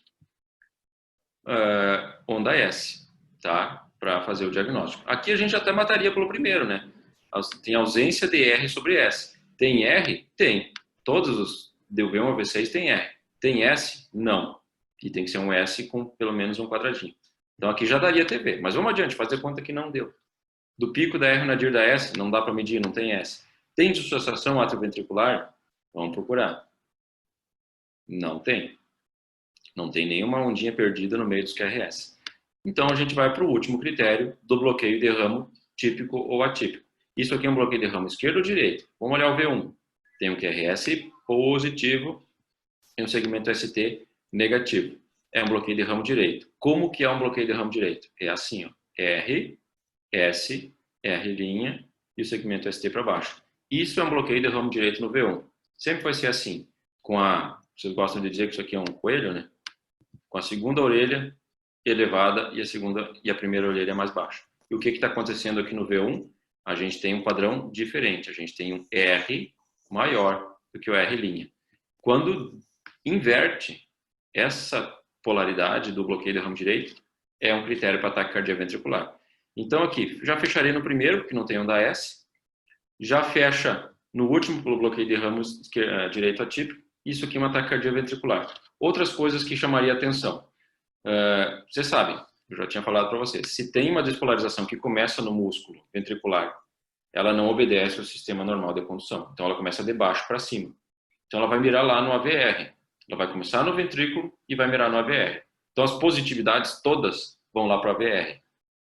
onda S, tá? Para fazer o diagnóstico. Aqui a gente até mataria pelo primeiro, né? Tem ausência de R sobre S. Tem R? Tem. Todos os DV1 a V6 tem R. Tem S? Não. E tem que ser um S com pelo menos um quadradinho. Então aqui já daria TV. Mas vamos adiante, fazer conta que não deu. Do pico da R ao nadir da S, não dá para medir, não tem S. Tem dissociação atrioventricular? Vamos procurar. Não tem. Não tem nenhuma ondinha perdida no meio dos QRS. Então a gente vai para o último critério do bloqueio de ramo típico ou atípico. Isso aqui é um bloqueio de ramo esquerdo ou direito? Vamos olhar o V1. Tem um QRS positivo e um segmento ST negativo. É um bloqueio de ramo direito. Como que é um bloqueio de ramo direito? É assim, ó. R, S, R' e o segmento ST para baixo. Isso é um bloqueio de ramo direito no V1. Sempre vai ser assim. Vocês gostam de dizer que isso aqui é um coelho, né? Com a segunda orelha elevada e a primeira orelha mais baixa. E o que está acontecendo aqui no V1? A gente tem um padrão diferente. A gente tem um R maior do que o R'. Quando inverte essa polaridade do bloqueio de ramo direito, é um critério para ataque cardioventricular. Então aqui, já fecharei no primeiro, porque não tem onda S. Já fecha no último pelo bloqueio de ramo direito atípico. Isso aqui é um ataque cardioventricular. Outras coisas que chamaria atenção. Você sabe, eu já tinha falado para você, se tem uma despolarização que começa no músculo ventricular, ela não obedece ao sistema normal de condução. Então ela começa de baixo para cima. Então ela vai mirar lá no AVR. Ela vai começar no ventrículo e vai mirar no AVR. Então as positividades todas vão lá para o AVR.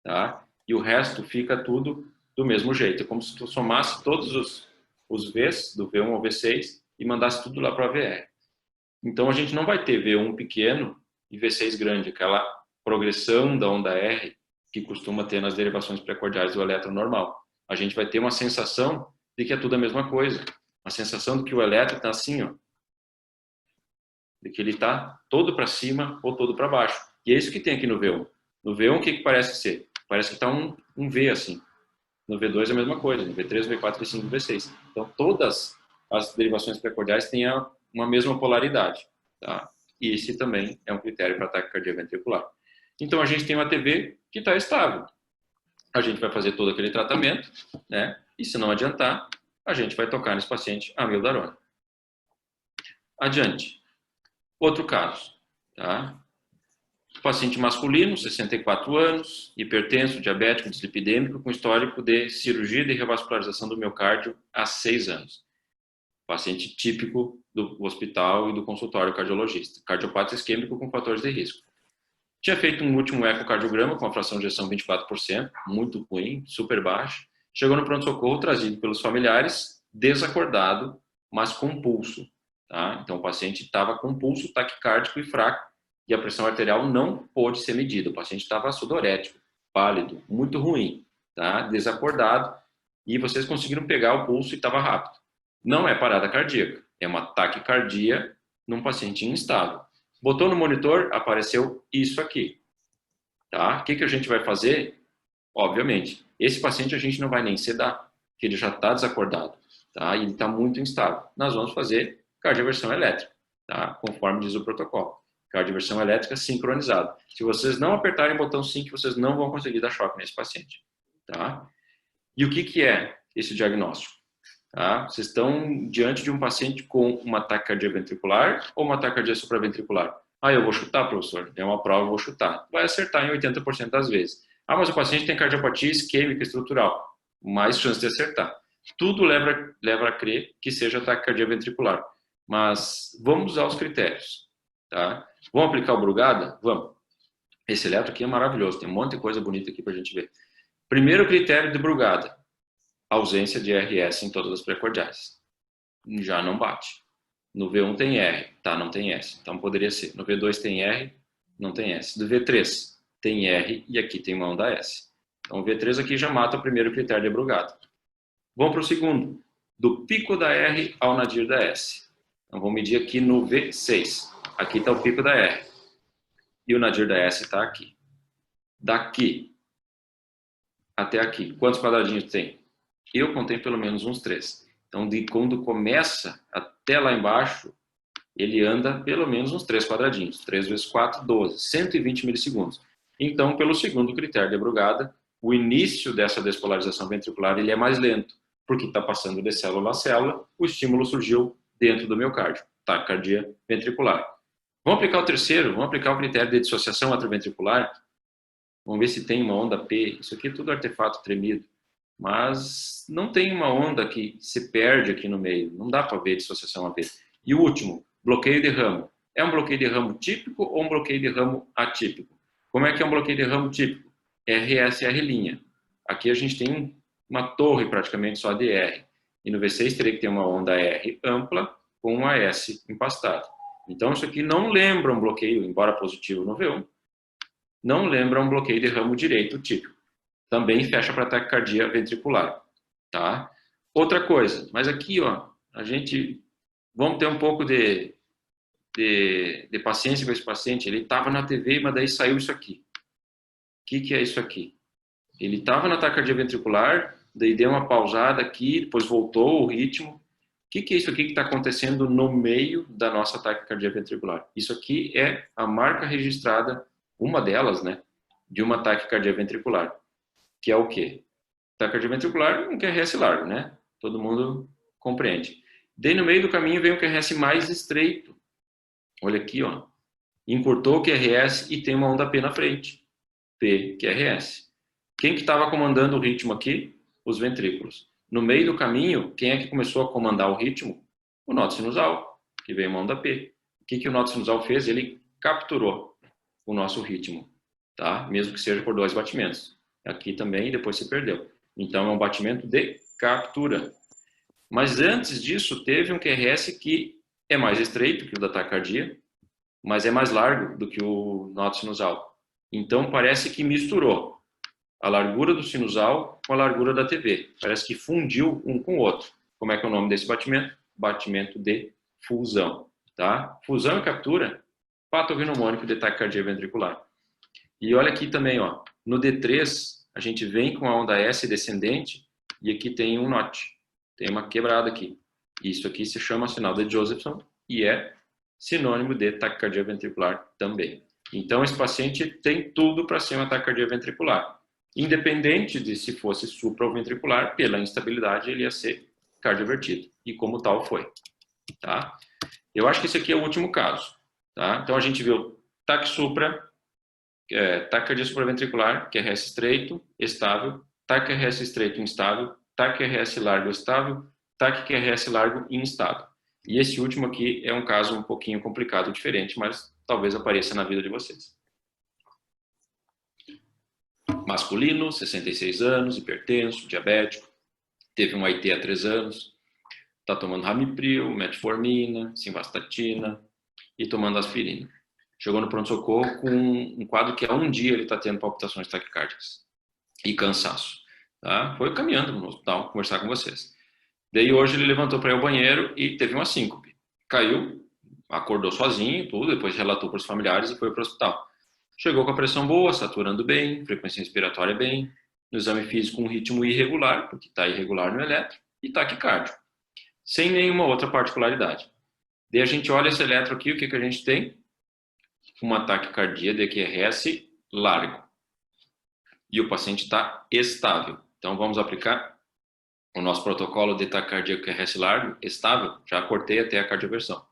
Tá? E o resto fica tudo do mesmo jeito. É como se tu somasse todos os Vs do V1 ao V6 e mandasse tudo lá para o AVR. Então a gente não vai ter V1 pequeno e V6 grande, aquela progressão da onda R que costuma ter nas derivações pré-cordiais do elétron normal. A gente vai ter uma sensação de que é tudo a mesma coisa. A sensação de que o elétron está assim, ó. De que ele está todo para cima ou todo para baixo. E é isso que tem aqui no V1. No V1, o que parece ser? Parece que está um V assim. No V2 é a mesma coisa. No V3, V4, V5, V6. Então, todas as derivações pré-cordiais têm uma mesma polaridade. Tá? E esse também é um critério para ataque cardioventricular. Então, a gente tem uma TV que está estável. A gente vai fazer todo aquele tratamento, né? E se não adiantar, a gente vai tocar nesse paciente amiodarona. Adiante. Outro caso, tá? Paciente masculino, 64 anos, hipertenso, diabético, dislipidêmico, com histórico de cirurgia de revascularização do miocárdio há 6 anos. Paciente típico do hospital e do consultório cardiologista. Cardiopata isquêmico com fatores de risco. Tinha feito um último ecocardiograma com a fração de ejeção 24%, muito ruim, super baixa. Chegou no pronto-socorro trazido pelos familiares, desacordado, mas com pulso. Tá? Então o paciente estava com pulso taquicárdico e fraco e a pressão arterial não pôde ser medida. O paciente estava sudorético, pálido, muito ruim, tá? Desacordado, e vocês conseguiram pegar o pulso e estava rápido. Não é parada cardíaca, é uma taquicardia num paciente instável. Botou no monitor, apareceu isso aqui. Tá? O que a gente vai fazer? Obviamente, esse paciente a gente não vai nem sedar, porque ele já está desacordado, tá? E ele está muito instável. Nós vamos fazer cardioversão elétrica, tá? Conforme diz o protocolo. Cardioversão elétrica sincronizada. Se vocês não apertarem o botão SYNC, vocês não vão conseguir dar choque nesse paciente, tá? E o que é esse diagnóstico? Tá? Vocês estão diante de um paciente com uma taquicardia ventricular ou uma taquicardia supraventricular? Ah, eu vou chutar, professor. É uma prova, eu vou chutar. Vai acertar em 80% das vezes. Ah, mas o paciente tem cardiopatia isquêmica estrutural. Mais chance de acertar. Tudo leva a crer que seja taquicardia ventricular. Mas vamos usar os critérios. Tá? Vamos aplicar o Brugada? Vamos. Esse eletro aqui é maravilhoso. Tem um monte de coisa bonita aqui para a gente ver. Primeiro critério de Brugada. Ausência de RS em todas as precordiais. Já não bate. No V1 tem R, tá, não tem S. Então poderia ser. No V2 tem R, não tem S. Do V3 tem R e aqui tem uma onda S. Então o V3 aqui já mata o primeiro critério de Brugada. Vamos para o segundo. Do pico da R ao nadir da S. Então vamos medir aqui no V6. Aqui está o pico da R. E o nadir da S está aqui. Daqui até aqui. Quantos quadradinhos tem? Eu contei pelo menos uns 3. Então, de quando começa até lá embaixo, ele anda pelo menos uns 3 quadradinhos. 3 vezes 4, 12. 120 milissegundos. Então, pelo segundo critério de Brugada, o início dessa despolarização ventricular ele é mais lento, porque está passando de célula a célula, o estímulo surgiu dentro do miocárdio, taquicardia ventricular. Vamos aplicar o terceiro, vamos aplicar o critério de dissociação atrioventricular. Vamos ver se tem uma onda P. Isso aqui é tudo artefato tremido. Mas não tem uma onda que se perde aqui no meio. Não dá para ver dissociação AP. E o último, bloqueio de ramo. É um bloqueio de ramo típico ou um bloqueio de ramo atípico? Como é que é um bloqueio de ramo típico? RSR'. Aqui a gente tem uma torre praticamente só de R. E no V6 teria que ter uma onda R ampla com uma S empastada. Então isso aqui não lembra um bloqueio, embora positivo no V1, não lembra um bloqueio de ramo direito típico. Também fecha para taquicardia ventricular, tá? Outra coisa, mas aqui, ó, a gente, vamos ter um pouco de paciência com esse paciente. Ele estava na TV, mas daí saiu isso aqui. O que é isso aqui? Ele estava na taquicardia ventricular, daí deu uma pausada aqui, depois voltou o ritmo. O que é isso aqui que está acontecendo no meio da nossa taquicardia ventricular? Isso aqui é a marca registrada, uma delas, né, de uma taquicardia ventricular. Que é o quê? Taquicardia ventricular, um QRS largo, né? Todo mundo compreende. Daí no meio do caminho vem um QRS mais estreito. Olha aqui, ó. Encurtou o QRS e tem uma onda P na frente. P, QRS. Quem que estava comandando o ritmo aqui? Os ventrículos. No meio do caminho, quem é que começou a comandar o ritmo? O nó sinusal, que veio uma onda P. O que o nó sinusal fez? Ele capturou o nosso ritmo, tá? Mesmo que seja por 2 batimentos. Aqui também, e depois se perdeu. Então, é um batimento de captura. Mas antes disso, teve um QRS que é mais estreito que o da taquicardia, mas é mais largo do que o nó sinusal. Então, parece que misturou a largura do sinusal com a largura da TV. Parece que fundiu um com o outro. Como é que é o nome desse batimento? Batimento de fusão. Tá? Fusão e captura, patognomônico de taquicardia ventricular. E olha aqui também, ó, no D3, a gente vem com a onda S descendente e aqui tem um note, tem uma quebrada aqui. Isso aqui se chama sinal de Josephson e é sinônimo de taquicardia ventricular também. Então, esse paciente tem tudo para ser uma taquicardia ventricular. Independente de se fosse supraventricular, pela instabilidade, ele ia ser cardiovertido. E como tal, foi. Tá? Eu acho que esse aqui é o último caso. Tá? Então, a gente viu TAC supra, taquicardia supraventricular, QRS estreito, estável, taquiRS estreito, instável, taquiRS largo, estável, taquiRS largo, instável. E esse último aqui é um caso um pouquinho complicado, diferente, mas talvez apareça na vida de vocês. Masculino, 66 anos, hipertenso, diabético, teve um AIT há 3 anos, está tomando Ramipril, metformina, simvastatina e tomando aspirina. Chegou no pronto-socorro com um quadro que há um dia ele está tendo palpitações taquicárdicas e cansaço. Tá? Foi caminhando no hospital conversar com vocês. Daí hoje ele levantou para ir ao banheiro e teve uma síncope. Caiu, acordou sozinho, tudo, depois relatou para os familiares e foi para o hospital. Chegou com a pressão boa, saturando bem, frequência respiratória bem, no exame físico um ritmo irregular, porque está irregular no eletro, e taquicárdio, sem nenhuma outra particularidade. Daí a gente olha esse eletro aqui, o que a gente tem? Uma taquicardia de QRS largo. E o paciente está estável. Então, vamos aplicar o nosso protocolo de ataque cardíaco QRS largo, estável, já cortei até a cardioversão.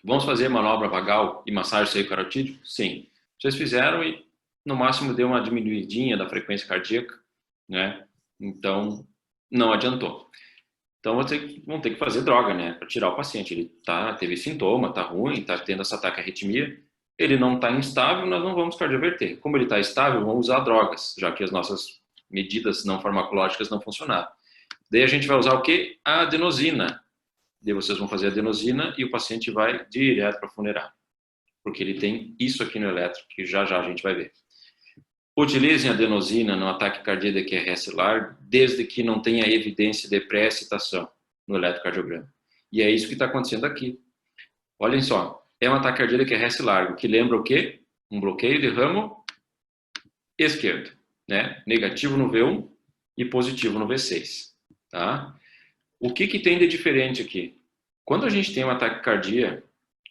Vamos fazer manobra vagal e massagem seio carotídeo? Sim. Vocês fizeram e no máximo deu uma diminuidinha da frequência cardíaca, né? Então, não adiantou. Então, vão ter que fazer droga, né? Para tirar o paciente. Ele teve sintoma, tá ruim, tá tendo essa ataque arritmia. Ele não está instável, nós não vamos cardioverter. Como ele está estável, vamos usar drogas, já que as nossas medidas não farmacológicas não funcionaram. Daí a gente vai usar o quê? A adenosina. Daí vocês vão fazer a adenosina e o paciente vai direto para a funerária. Porque ele tem isso aqui no eletro, que já já a gente vai ver. Utilizem a adenosina no ataque cardíaco QRS largo, desde que não tenha evidência de pré-excitação no eletrocardiograma. E é isso que está acontecendo aqui. Olhem só, é um ataque cardíaco QRS largo, que lembra o quê? Um bloqueio de ramo esquerdo, né? Negativo no V1 e positivo no V6, tá? O que tem de diferente aqui? Quando a gente tem um ataque cardíaco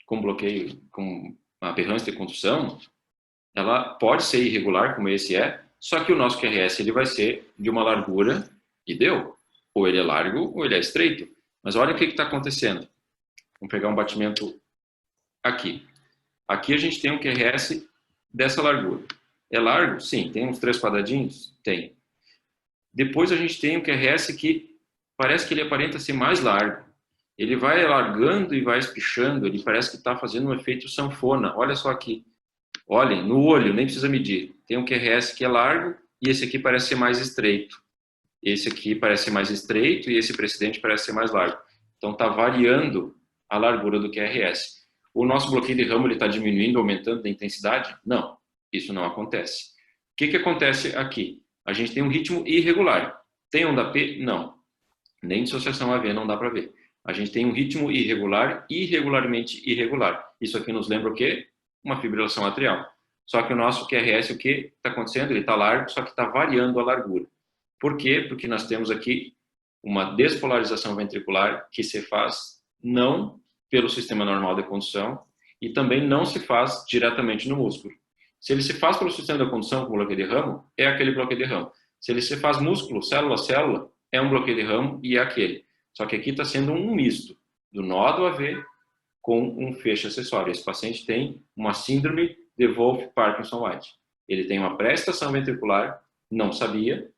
com bloqueio, com uma aberrância de condução, ela pode ser irregular, como esse é, só que o nosso QRS ele vai ser de uma largura e deu. Ou ele é largo ou ele é estreito. Mas olha o que está acontecendo. Vamos pegar um batimento aqui. Aqui a gente tem um QRS dessa largura. É largo? Sim. Tem uns 3 quadradinhos? Tem. Depois a gente tem um QRS que parece que ele aparenta ser mais largo. Ele vai alargando e vai espichando, ele parece que está fazendo um efeito sanfona. Olha só aqui. Olhem, no olho, nem precisa medir. Tem um QRS que é largo e esse aqui parece ser mais estreito. Esse aqui parece ser mais estreito e esse precedente parece ser mais largo. Então está variando a largura do QRS. O nosso bloqueio de ramo está diminuindo, aumentando a intensidade? Não, isso não acontece. O que acontece aqui? A gente tem um ritmo irregular. Tem onda P? Não. Nem dissociação AV não dá para ver. A gente tem um ritmo irregular, irregularmente irregular. Isso aqui nos lembra o quê? Uma fibrilação atrial. Só que o nosso QRS, o que está acontecendo? Ele está largo, só que está variando a largura. Por quê? Porque nós temos aqui uma despolarização ventricular que se faz não pelo sistema normal de condução e também não se faz diretamente no músculo. Se ele se faz pelo sistema de condução com bloqueio de ramo, é aquele bloqueio de ramo. Se ele se faz músculo, célula a célula, é um bloqueio de ramo e é aquele. Só que aqui está sendo um misto do nódo AV com um feixe acessório. Esse paciente tem uma síndrome de Wolff-Parkinson-White. Ele tem uma pré-excitação ventricular, não sabia,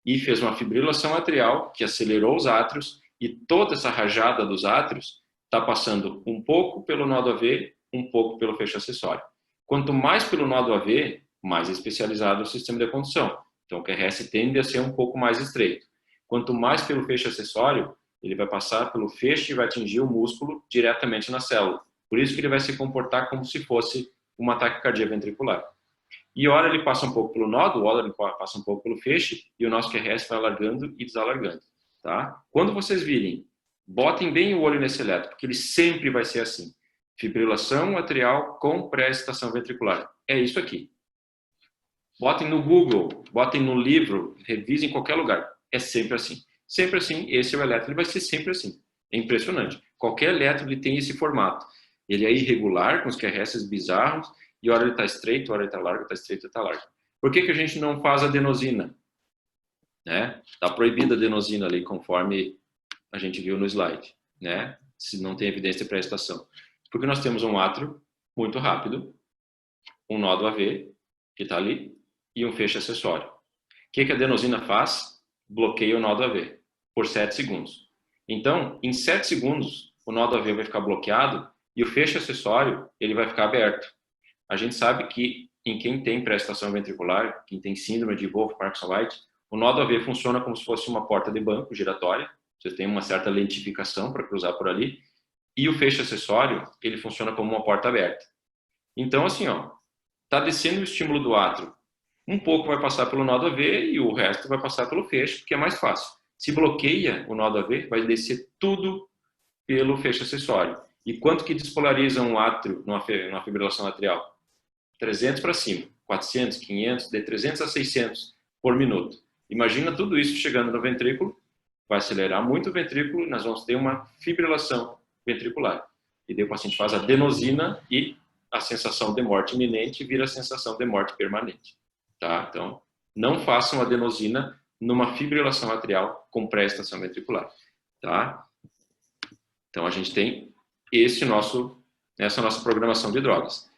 e fez uma fibrilação atrial que acelerou os átrios e toda essa rajada dos átrios está passando um pouco pelo nódo AV, um pouco pelo feixe acessório. Quanto mais pelo nódo AV, mais especializado o sistema de condução. Então o QRS tende a ser um pouco mais estreito. Quanto mais pelo feixe acessório, ele vai passar pelo feixe e vai atingir o músculo diretamente na célula. Por isso que ele vai se comportar como se fosse um ataque cardíaco ventricular. E ora ele passa um pouco pelo nódo, ora ele passa um pouco pelo feixe, e o nosso QRS vai alargando e desalargando. Tá? Quando vocês virem, botem bem o olho nesse eletro, porque ele sempre vai ser assim. Fibrilação atrial com pré-excitação ventricular. É isso aqui. Botem no Google, botem no livro, revisem em qualquer lugar. É sempre assim. Sempre assim, esse é o eletro, ele vai ser sempre assim. É impressionante. Qualquer eletro ele tem esse formato. Ele é irregular, com os QRS bizarros, e hora ele está estreito, hora ele está largo, está estreito, está largo. Por que a gente não faz adenosina? Né? Está proibida a adenosina ali, conforme a gente viu no slide, né? Se não tem evidência de pré-excitação. Porque nós temos um átrio muito rápido, um nódo AV, que está ali, e um feixe acessório. O que a adenosina faz? Bloqueia o nódo AV por 7 segundos. Então, em 7 segundos, o nódo AV vai ficar bloqueado e o feixe acessório ele vai ficar aberto. A gente sabe que em quem tem pré-excitação ventricular, quem tem síndrome de Wolff-Parkinson-White, o nódo AV funciona como se fosse uma porta de banco giratória. Você tem uma certa lentificação para cruzar por ali. E o feixe acessório, ele funciona como uma porta aberta. Então, assim, ó, tá descendo o estímulo do átrio. Um pouco vai passar pelo nódo AV e o resto vai passar pelo feixe, que é mais fácil. Se bloqueia o nódo AV, vai descer tudo pelo feixe acessório. E quanto que despolariza um átrio numa fibrilação atrial? 300 para cima, 400, 500, de 300 a 600 por minuto. Imagina tudo isso chegando no ventrículo, vai acelerar muito o ventrículo, nós vamos ter uma fibrilação ventricular. E daí o paciente faz adenosina e a sensação de morte iminente vira a sensação de morte permanente. Tá? Então, não façam adenosina numa fibrilação atrial com pré-estação ventricular, tá? Então, a gente tem essa nossa programação de drogas.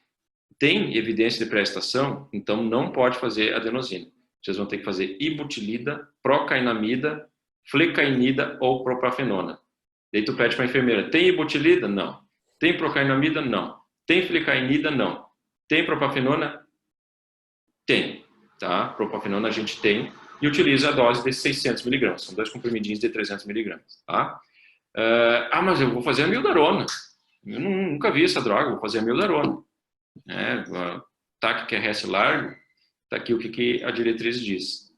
Tem evidência de pré-estação, então não pode fazer adenosina. Vocês vão ter que fazer ibutilida, procainamida, flecainida ou propafenona. Daí tu pede para a enfermeira, tem ibutilida? Não. Tem procainamida? Não. Tem flecainida? Não. Tem propafenona? Tem. Tá? Propafenona a gente tem e utiliza a dose de 600 mg. São 2 comprimidinhos de 300 mg. Tá? Mas eu vou fazer a mildarona. Eu nunca vi essa droga, vou fazer a mildarona. TAC QRS largo, está aqui o que a diretriz diz.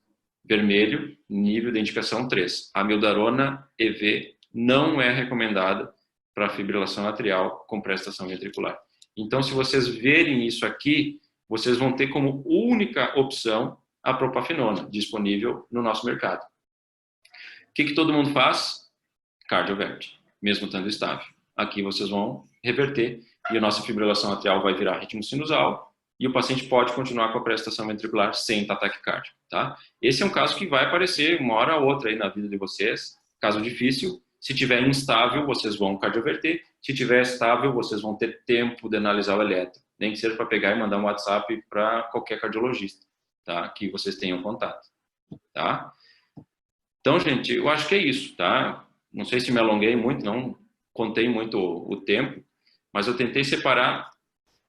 Vermelho, nível de indicação 3. A mildarona EV não é recomendada para fibrilação atrial com pré-estação ventricular. Então, se vocês verem isso aqui, vocês vão ter como única opção a propafenona, disponível no nosso mercado. O que todo mundo faz? Cardiovert, mesmo estando estável. Aqui vocês vão reverter e a nossa fibrilação atrial vai virar ritmo sinusal e o paciente pode continuar com a pré-estação ventricular sem taquicardia, tá? Esse é um caso que vai aparecer uma hora ou outra aí na vida de vocês, caso difícil. Se tiver instável, vocês vão cardioverter. Se tiver estável, vocês vão ter tempo de analisar o eletro. Nem que seja para pegar e mandar um WhatsApp para qualquer cardiologista, tá? Que vocês tenham contato, tá? Então, gente, eu acho que é isso, tá? Não sei se me alonguei muito, não contei muito o tempo, mas eu tentei separar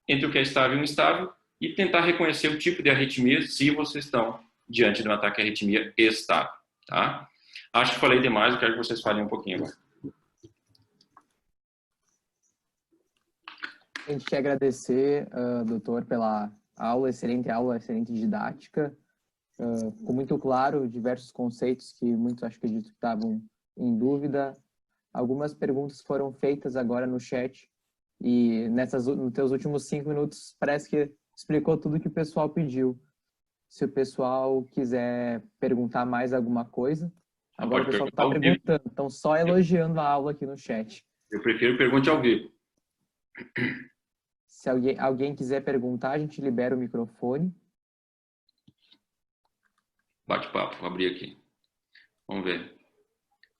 entre o que é estável e instável e tentar reconhecer o tipo de arritmia se vocês estão diante de um ataque de arritmia estável, tá? Acho que falei demais, eu quero que vocês falem um pouquinho agora. A gente quer agradecer, doutor, pela aula, excelente didática. Ficou muito claro diversos conceitos que muitos acho que estavam em dúvida. Algumas perguntas foram feitas agora no chat e nos teus últimos 5 minutos parece que explicou tudo que o pessoal pediu. Se o pessoal quiser perguntar mais alguma coisa, agora o pessoal está perguntando, estão só elogiando a aula aqui no chat. Eu prefiro pergunte ao vivo. Se alguém quiser perguntar, a gente libera o microfone. Bate-papo, vou abrir aqui. Vamos ver.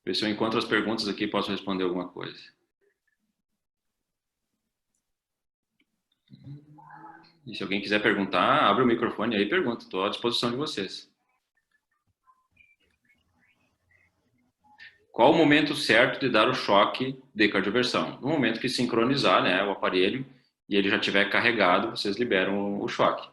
Ver se eu encontro as perguntas aqui e posso responder alguma coisa. E se alguém quiser perguntar, abre o microfone aí e pergunta. Estou à disposição de vocês. Qual o momento certo de dar o choque de cardioversão? No momento que sincronizar, né, o aparelho e ele já estiver carregado, vocês liberam o choque.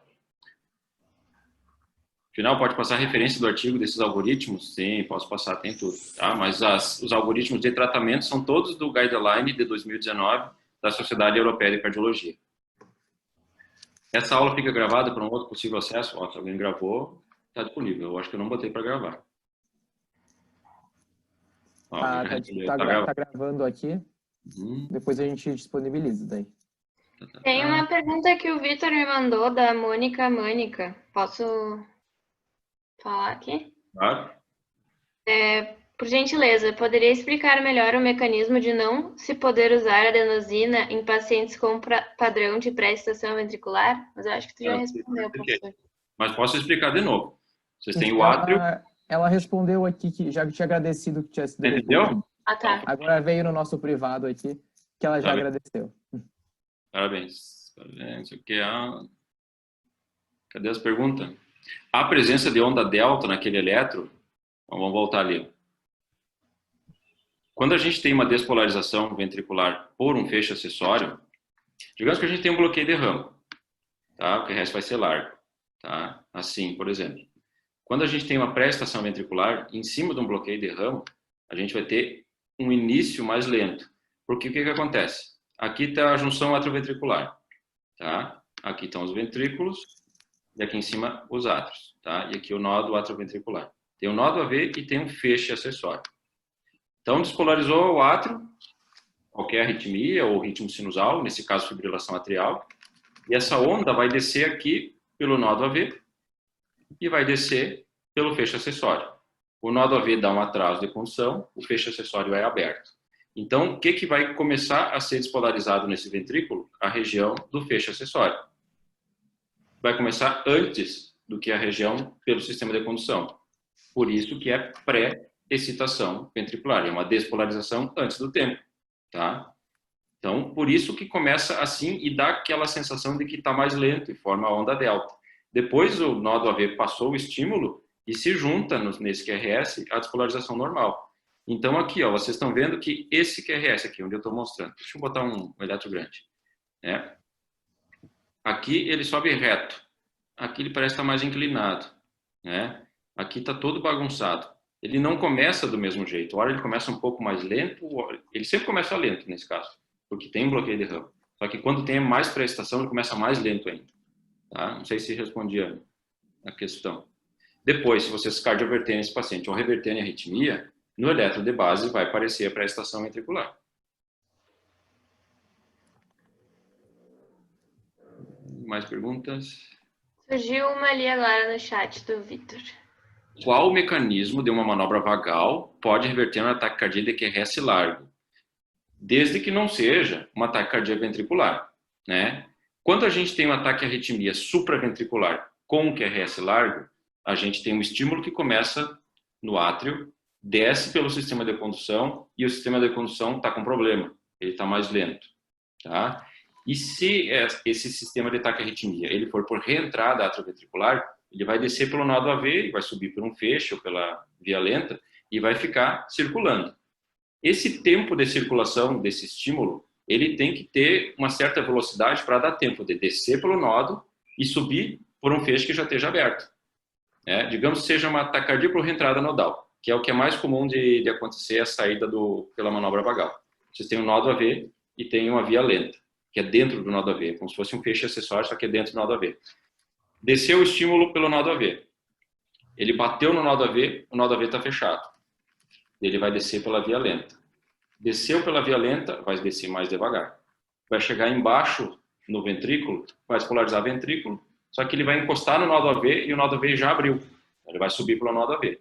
Afinal, pode passar a referência do artigo desses algoritmos? Sim, posso passar, tem tudo. Tá? Mas os algoritmos de tratamento são todos do Guideline de 2019 da Sociedade Europeia de Cardiologia. Essa aula fica gravada para um outro possível acesso? Se alguém gravou, está disponível. Eu acho que eu não botei para gravar. Tá gravando aqui. Depois a gente disponibiliza daí. Tem uma pergunta que o Vitor me mandou da Mônica Mânica. Posso falar aqui? Claro. Por gentileza, poderia explicar melhor o mecanismo de não se poder usar adenosina em pacientes com padrão de pré-estação ventricular? Mas eu acho que tu já respondeu, professor. Mas posso explicar de novo. Vocês têm o átrio. Ela respondeu aqui que já tinha agradecido que tinha sido. Entendeu? Ah, tá. Agora veio no nosso privado aqui que ela já agradeceu. Parabéns. Cadê as perguntas? A presença de onda delta naquele eletro, vamos voltar ali. Quando a gente tem uma despolarização ventricular por um feixe acessório, digamos que a gente tem um bloqueio de ramo, tá? O QRS vai ser largo, tá? Assim, por exemplo. Quando a gente tem uma pré-estação ventricular em cima de um bloqueio de ramo, a gente vai ter um início mais lento. Porque o que acontece? Aqui está a junção atrioventricular, tá? Aqui estão os ventrículos e aqui em cima os átrios, tá? E aqui o nódo atrioventricular. Tem o nódo AV e tem um feixe acessório. Então, despolarizou o átrio, qualquer arritmia ou ritmo sinusal, nesse caso fibrilação atrial, e essa onda vai descer aqui pelo nódo AV e vai descer pelo feixe acessório. O nódo AV dá um atraso de condução, o feixe acessório é aberto. Então, o que vai começar a ser despolarizado nesse ventrículo? A região do feixe acessório. Vai começar antes do que a região pelo sistema de condução. Por isso que é pré-excitação ventricular, é uma despolarização antes do tempo, tá? Então, por isso que começa assim e dá aquela sensação de que está mais lento e forma a onda delta. Depois o nó do AV passou o estímulo e se junta nesse QRS a despolarização normal. Então aqui, ó, vocês estão vendo que esse QRS aqui, onde eu estou mostrando, deixa eu botar um eletro grande, né? Aqui ele sobe reto, aqui ele parece estar mais inclinado, né? Aqui está todo bagunçado. Ele não começa do mesmo jeito, ora ele começa um pouco mais lento, ele sempre começa lento nesse caso, porque tem um bloqueio de RAM. Só que quando tem mais pré-excitação, ele começa mais lento ainda. Tá? Não sei se respondia a questão. Depois, se vocês cardioverterem esse paciente ou reverterem a arritmia, no eletro de base vai aparecer a pré-excitação ventricular. Mais perguntas? Surgiu uma ali agora no chat do Vitor. Qual o mecanismo de uma manobra vagal pode reverter um ataque cardíaco de QRS largo? Desde que não seja um ataque cardíaco ventricular, né? Quando a gente tem um ataque de arritmia supraventricular com QRS largo, a gente tem um estímulo que começa no átrio, desce pelo sistema de condução e o sistema de condução está com problema, ele está mais lento, tá? E se esse sistema de ataque de arritmia ele for por reentrada atrioventricular, ele vai descer pelo nó do AV, vai subir por um feixe ou pela via lenta e vai ficar circulando. Esse tempo de circulação desse estímulo, ele tem que ter uma certa velocidade para dar tempo de descer pelo nódo e subir por um feixe que já esteja aberto. Digamos que seja uma taquicardia por reentrada nodal, que é o que é mais comum de acontecer a saída pela manobra vagal. Vocês têm um nó do AV e tem uma via lenta, que é dentro do nó do AV, como se fosse um feixe acessório, só que é dentro do nó do AV. Desceu o estímulo pelo nó do AV. Ele bateu no nó do AV, o nó do AV está fechado. Ele vai descer pela via lenta. Desceu pela via lenta, vai descer mais devagar. Vai chegar embaixo no ventrículo, vai despolarizar o ventrículo, só que ele vai encostar no nó do AV e o nó do AV já abriu. Ele vai subir pelo nó do AV.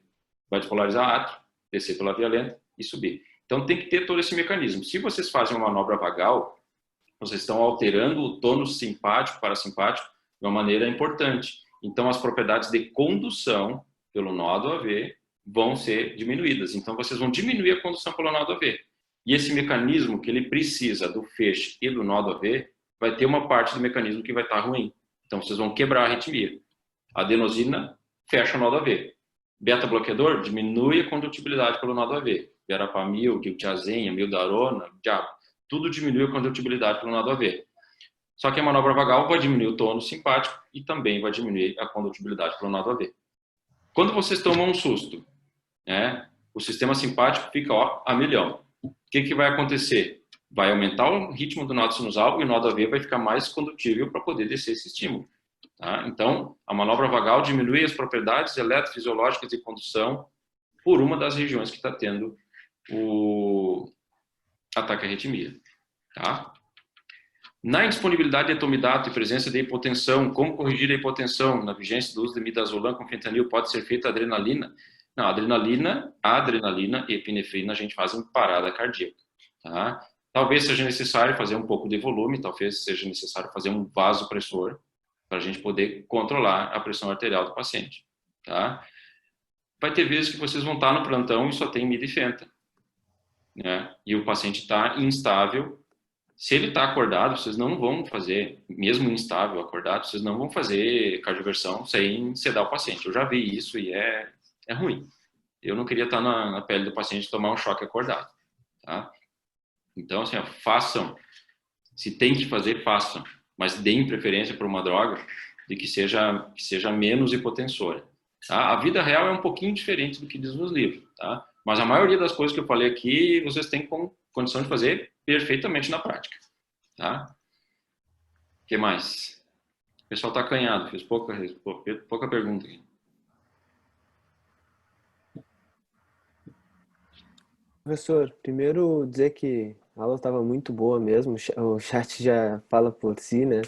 Vai despolarizar átrio, descer pela via lenta e subir. Então tem que ter todo esse mecanismo. Se vocês fazem uma manobra vagal, vocês estão alterando o tônus simpático, parasimpático, de uma maneira importante. Então as propriedades de condução pelo nó do AV vão ser diminuídas. Então vocês vão diminuir a condução pelo nó do AV. E esse mecanismo que ele precisa do feixe e do nó do AV, vai ter uma parte do mecanismo que vai estar ruim. Então vocês vão quebrar a arritmia. A adenosina fecha o nó do AV. Beta-bloqueador diminui a condutibilidade pelo nó do AV. Verapamil, diltiazem, amiodarona, diabo. Tudo diminui a condutibilidade pelo nó do AV. Só que a manobra vagal vai diminuir o tônus simpático e também vai diminuir a condutibilidade pelo nó do AV. Quando vocês tomam um susto, o sistema simpático fica a milhão. O que vai acontecer? Vai aumentar o ritmo do nó sinusal e o nó do AV vai ficar mais condutível para poder descer esse estímulo. Tá? Então, a manobra vagal diminui as propriedades eletrofisiológicas de condução por uma das regiões que está tendo o ataque à arritmia. Tá? Na indisponibilidade de etomidato e presença de hipotensão, como corrigir a hipotensão? Na vigência do uso de midazolam com fentanil pode ser feita adrenalina? Não, adrenalina e epinefrina a gente faz em parada cardíaca. Tá? Talvez seja necessário fazer um pouco de volume, talvez seja necessário fazer um vasopressor para a gente poder controlar a pressão arterial do paciente. Tá? Vai ter vezes que vocês vão estar no plantão e só tem midifenta, né? E o paciente está instável. Se ele está acordado, vocês não vão fazer, mesmo instável, acordado, vocês não vão fazer cardioversão sem sedar o paciente. Eu já vi isso e é ruim. Eu não queria estar na pele do paciente e tomar um choque acordado. Tá? Então, assim, façam. Se tem que fazer, façam. Mas deem preferência para uma droga de que seja menos hipotensora. Tá? A vida real é um pouquinho diferente do que diz nos livros. Tá? Mas a maioria das coisas que eu falei aqui, vocês têm condição de fazer perfeitamente na prática. Tá? O que mais? O pessoal está acanhado, fiz pouca pergunta aqui. Professor, primeiro dizer que a aula estava muito boa mesmo, o chat já fala por si, né?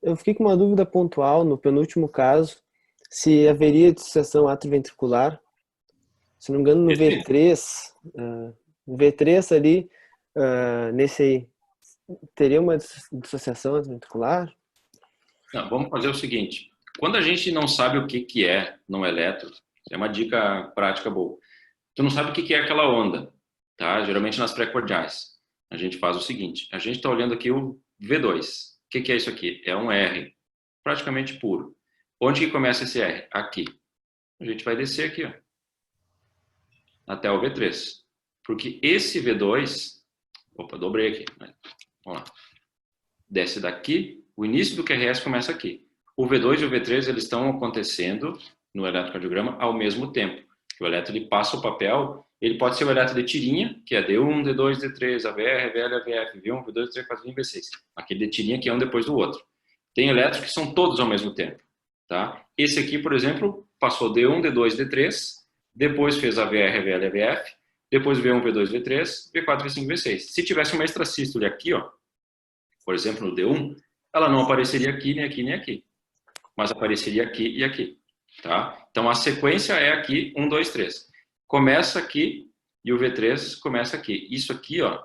Eu fiquei com uma dúvida pontual no penúltimo caso, se haveria dissociação atrioventricular. Se não me engano, no V3, no V3 ali, nesse aí, teria uma dissociação atrioventricular? Não, vamos fazer o seguinte, Quando a gente não sabe o que é no eletro, é uma dica prática boa. Tu não sabe o que é aquela onda, tá? Geralmente nas pré-cordiais. A gente faz o seguinte, a gente está olhando aqui o V2. O que é isso aqui? É um R, praticamente puro. Onde que começa esse R? Aqui. A gente vai descer aqui, ó, até o V3. Porque esse V2... Opa, dobrei aqui. Vamos lá. Desce daqui, o início do QRS começa aqui. O V2 e o V3 eles estão acontecendo no eletrocardiograma ao mesmo tempo. O eletro ele passa o papel, ele pode ser o eletro de tirinha, que é D1, D2, D3, AVR, VL, AVF, V1, V2, V3, V4, V6. Aquele de tirinha que é um depois do outro. Tem eletros que são todos ao mesmo tempo. Tá? Esse aqui, por exemplo, passou D1, D2, D3, depois fez AVR, VL, AVF, depois V1, V2, V3, V4, V5, V6. Se tivesse uma extrasístole aqui, ó, por exemplo, no D1, ela não apareceria aqui, nem aqui, nem aqui. Mas apareceria aqui e aqui. Tá? Então, a sequência é aqui, 1, 2, 3. Começa aqui e o V3 começa aqui. Isso aqui, ó,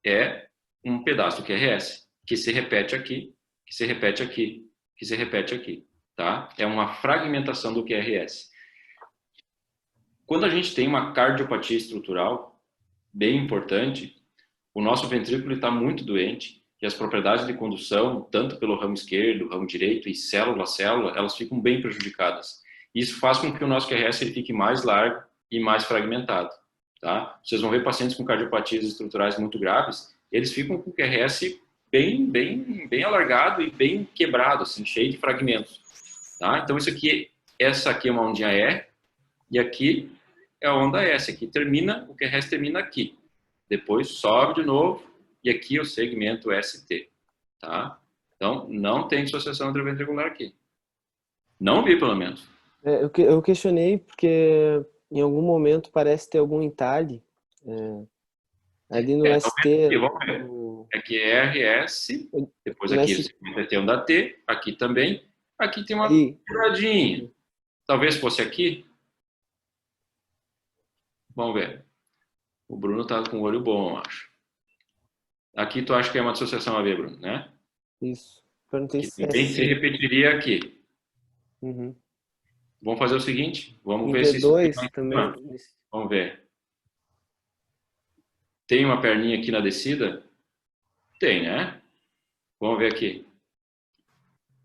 é um pedaço do QRS, que se repete aqui, que se repete aqui, que se repete aqui. Tá? É uma fragmentação do QRS. Quando a gente tem uma cardiopatia estrutural bem importante, o nosso ventrículo está muito doente e as propriedades de condução, tanto pelo ramo esquerdo, ramo direito e célula a célula, elas ficam bem prejudicadas. Isso faz com que o nosso QRS ele fique mais largo e mais fragmentado. Tá? Vocês vão ver pacientes com cardiopatias estruturais muito graves, eles ficam com o QRS bem alargado e bem quebrado, assim, cheio de fragmentos. Tá? Então, essa aqui é uma ondinha E, e aqui é a onda S. Aqui termina, o QRS termina aqui. Depois sobe de novo, e aqui é o segmento ST. Tá? Então, não tem dissociação intraventricular aqui. Não vi, pelo menos. Eu questionei porque em algum momento parece ter algum entalhe ali no ST. Vamos ver. Aqui é RS, depois no aqui ST. vai ter onda T, aqui também. Aqui tem uma quebradinha. Talvez fosse aqui. Vamos ver. O Bruno tá com o olho bom, eu acho. Aqui tu acha que é uma dissociação AB, Bruno, né? Isso. Perguntei Que se é também se repetiria aqui. Uhum. Vamos fazer o seguinte, vamos E ver se isso V2 também. Vamos ver. Tem uma perninha aqui na descida? Tem, né? Vamos ver aqui.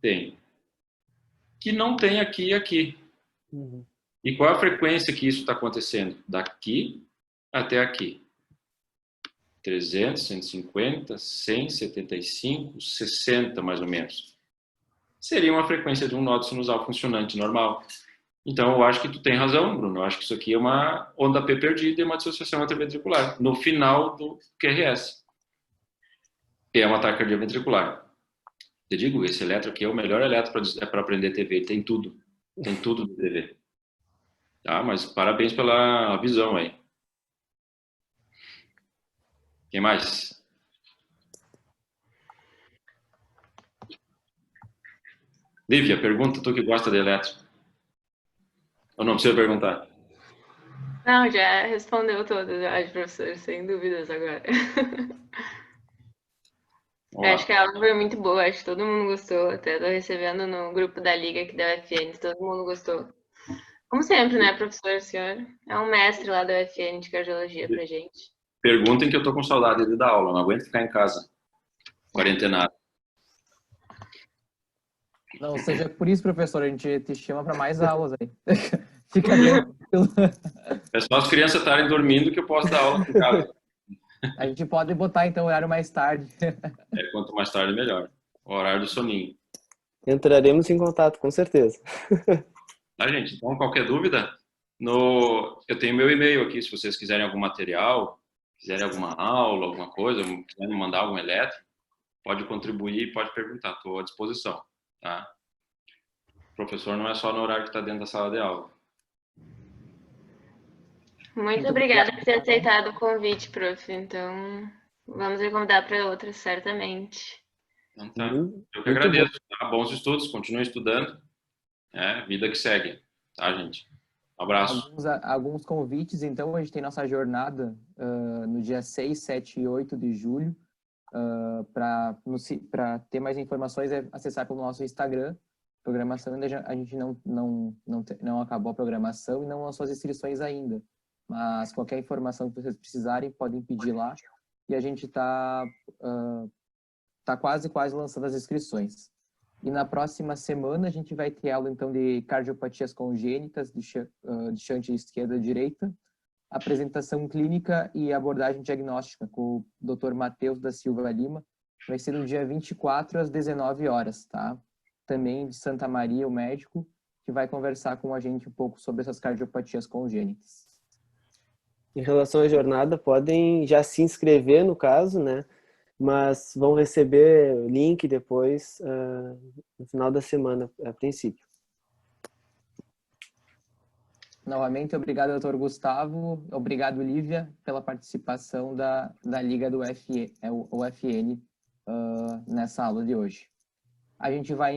Tem. Que não tem aqui e aqui. Uhum. E qual a frequência que isso está acontecendo? Daqui até aqui. 300, 150, 100, 75, 60 mais ou menos. Seria uma frequência de um nó sinusal funcionante normal. Então, eu acho que tu tem razão, Bruno. Eu acho que isso aqui é uma onda P perdida e uma dissociação intraventricular, no final do QRS, que é uma taquicardia ventricular. Eu digo, esse eletro aqui é o melhor eletro para aprender TV. Ele tem tudo do TV. Tá? Mas parabéns pela visão aí. Quem mais? Lívia, pergunta tu que gosta de eletro. Ou não precisa perguntar? Não, já respondeu todas, eu acho, professor, sem dúvidas agora. Eu acho que a aula foi muito boa, acho que todo mundo gostou. Até tô recebendo no grupo da Liga aqui da UFN, todo mundo gostou. Como sempre, né, professor? O senhor é um mestre lá da UFN de cardiologia pra gente. Perguntem que eu tô com saudade de dar aula, não aguento ficar em casa, quarentenado. Não seja por isso, professor, a gente te chama para mais aulas aí. Fica tranquilo. É só as crianças estarem dormindo que eu posso dar aula em casa. A gente pode botar, então, o horário mais tarde. Quanto mais tarde, melhor. O horário do soninho. Entraremos em contato, com certeza. Tá, gente? Então, qualquer dúvida, eu tenho meu e-mail aqui, se vocês quiserem algum material, quiserem alguma aula, alguma coisa, quiserem mandar algum elétrico, pode contribuir, pode perguntar, estou à disposição. Tá? O professor não é só no horário que está dentro da sala de aula. Muito obrigada por ter aceitado o convite, prof. Então, vamos lhe convidar para outras, certamente. Então tá. Eu que agradeço. Tá? Bons estudos, continue estudando. Vida que segue. Tá, gente? Um abraço. Alguns convites, então, a gente tem nossa jornada no dia 6, 7 e 8 de julho. Para ter mais informações, é acessar pelo nosso Instagram, Programação ainda a gente não acabou a programação e não lançou as inscrições ainda. Mas qualquer informação que vocês precisarem, podem pedir lá. E a gente está quase lançando as inscrições. E na próxima semana a gente vai ter aula, então, de cardiopatias congênitas, de shunt esquerda e direita, apresentação clínica e abordagem diagnóstica com o Dr. Matheus da Silva Lima. Vai ser no dia 24 às 19 horas, tá? Também de Santa Maria, o médico, que vai conversar com a gente um pouco sobre essas cardiopatias congênitas. Em relação à jornada, podem já se inscrever no caso, né? Mas vão receber o link depois, no final da semana, a princípio. Novamente, obrigado, doutor Gustavo. Obrigado, Lívia, pela participação da Liga do UFN nessa aula de hoje. A gente vai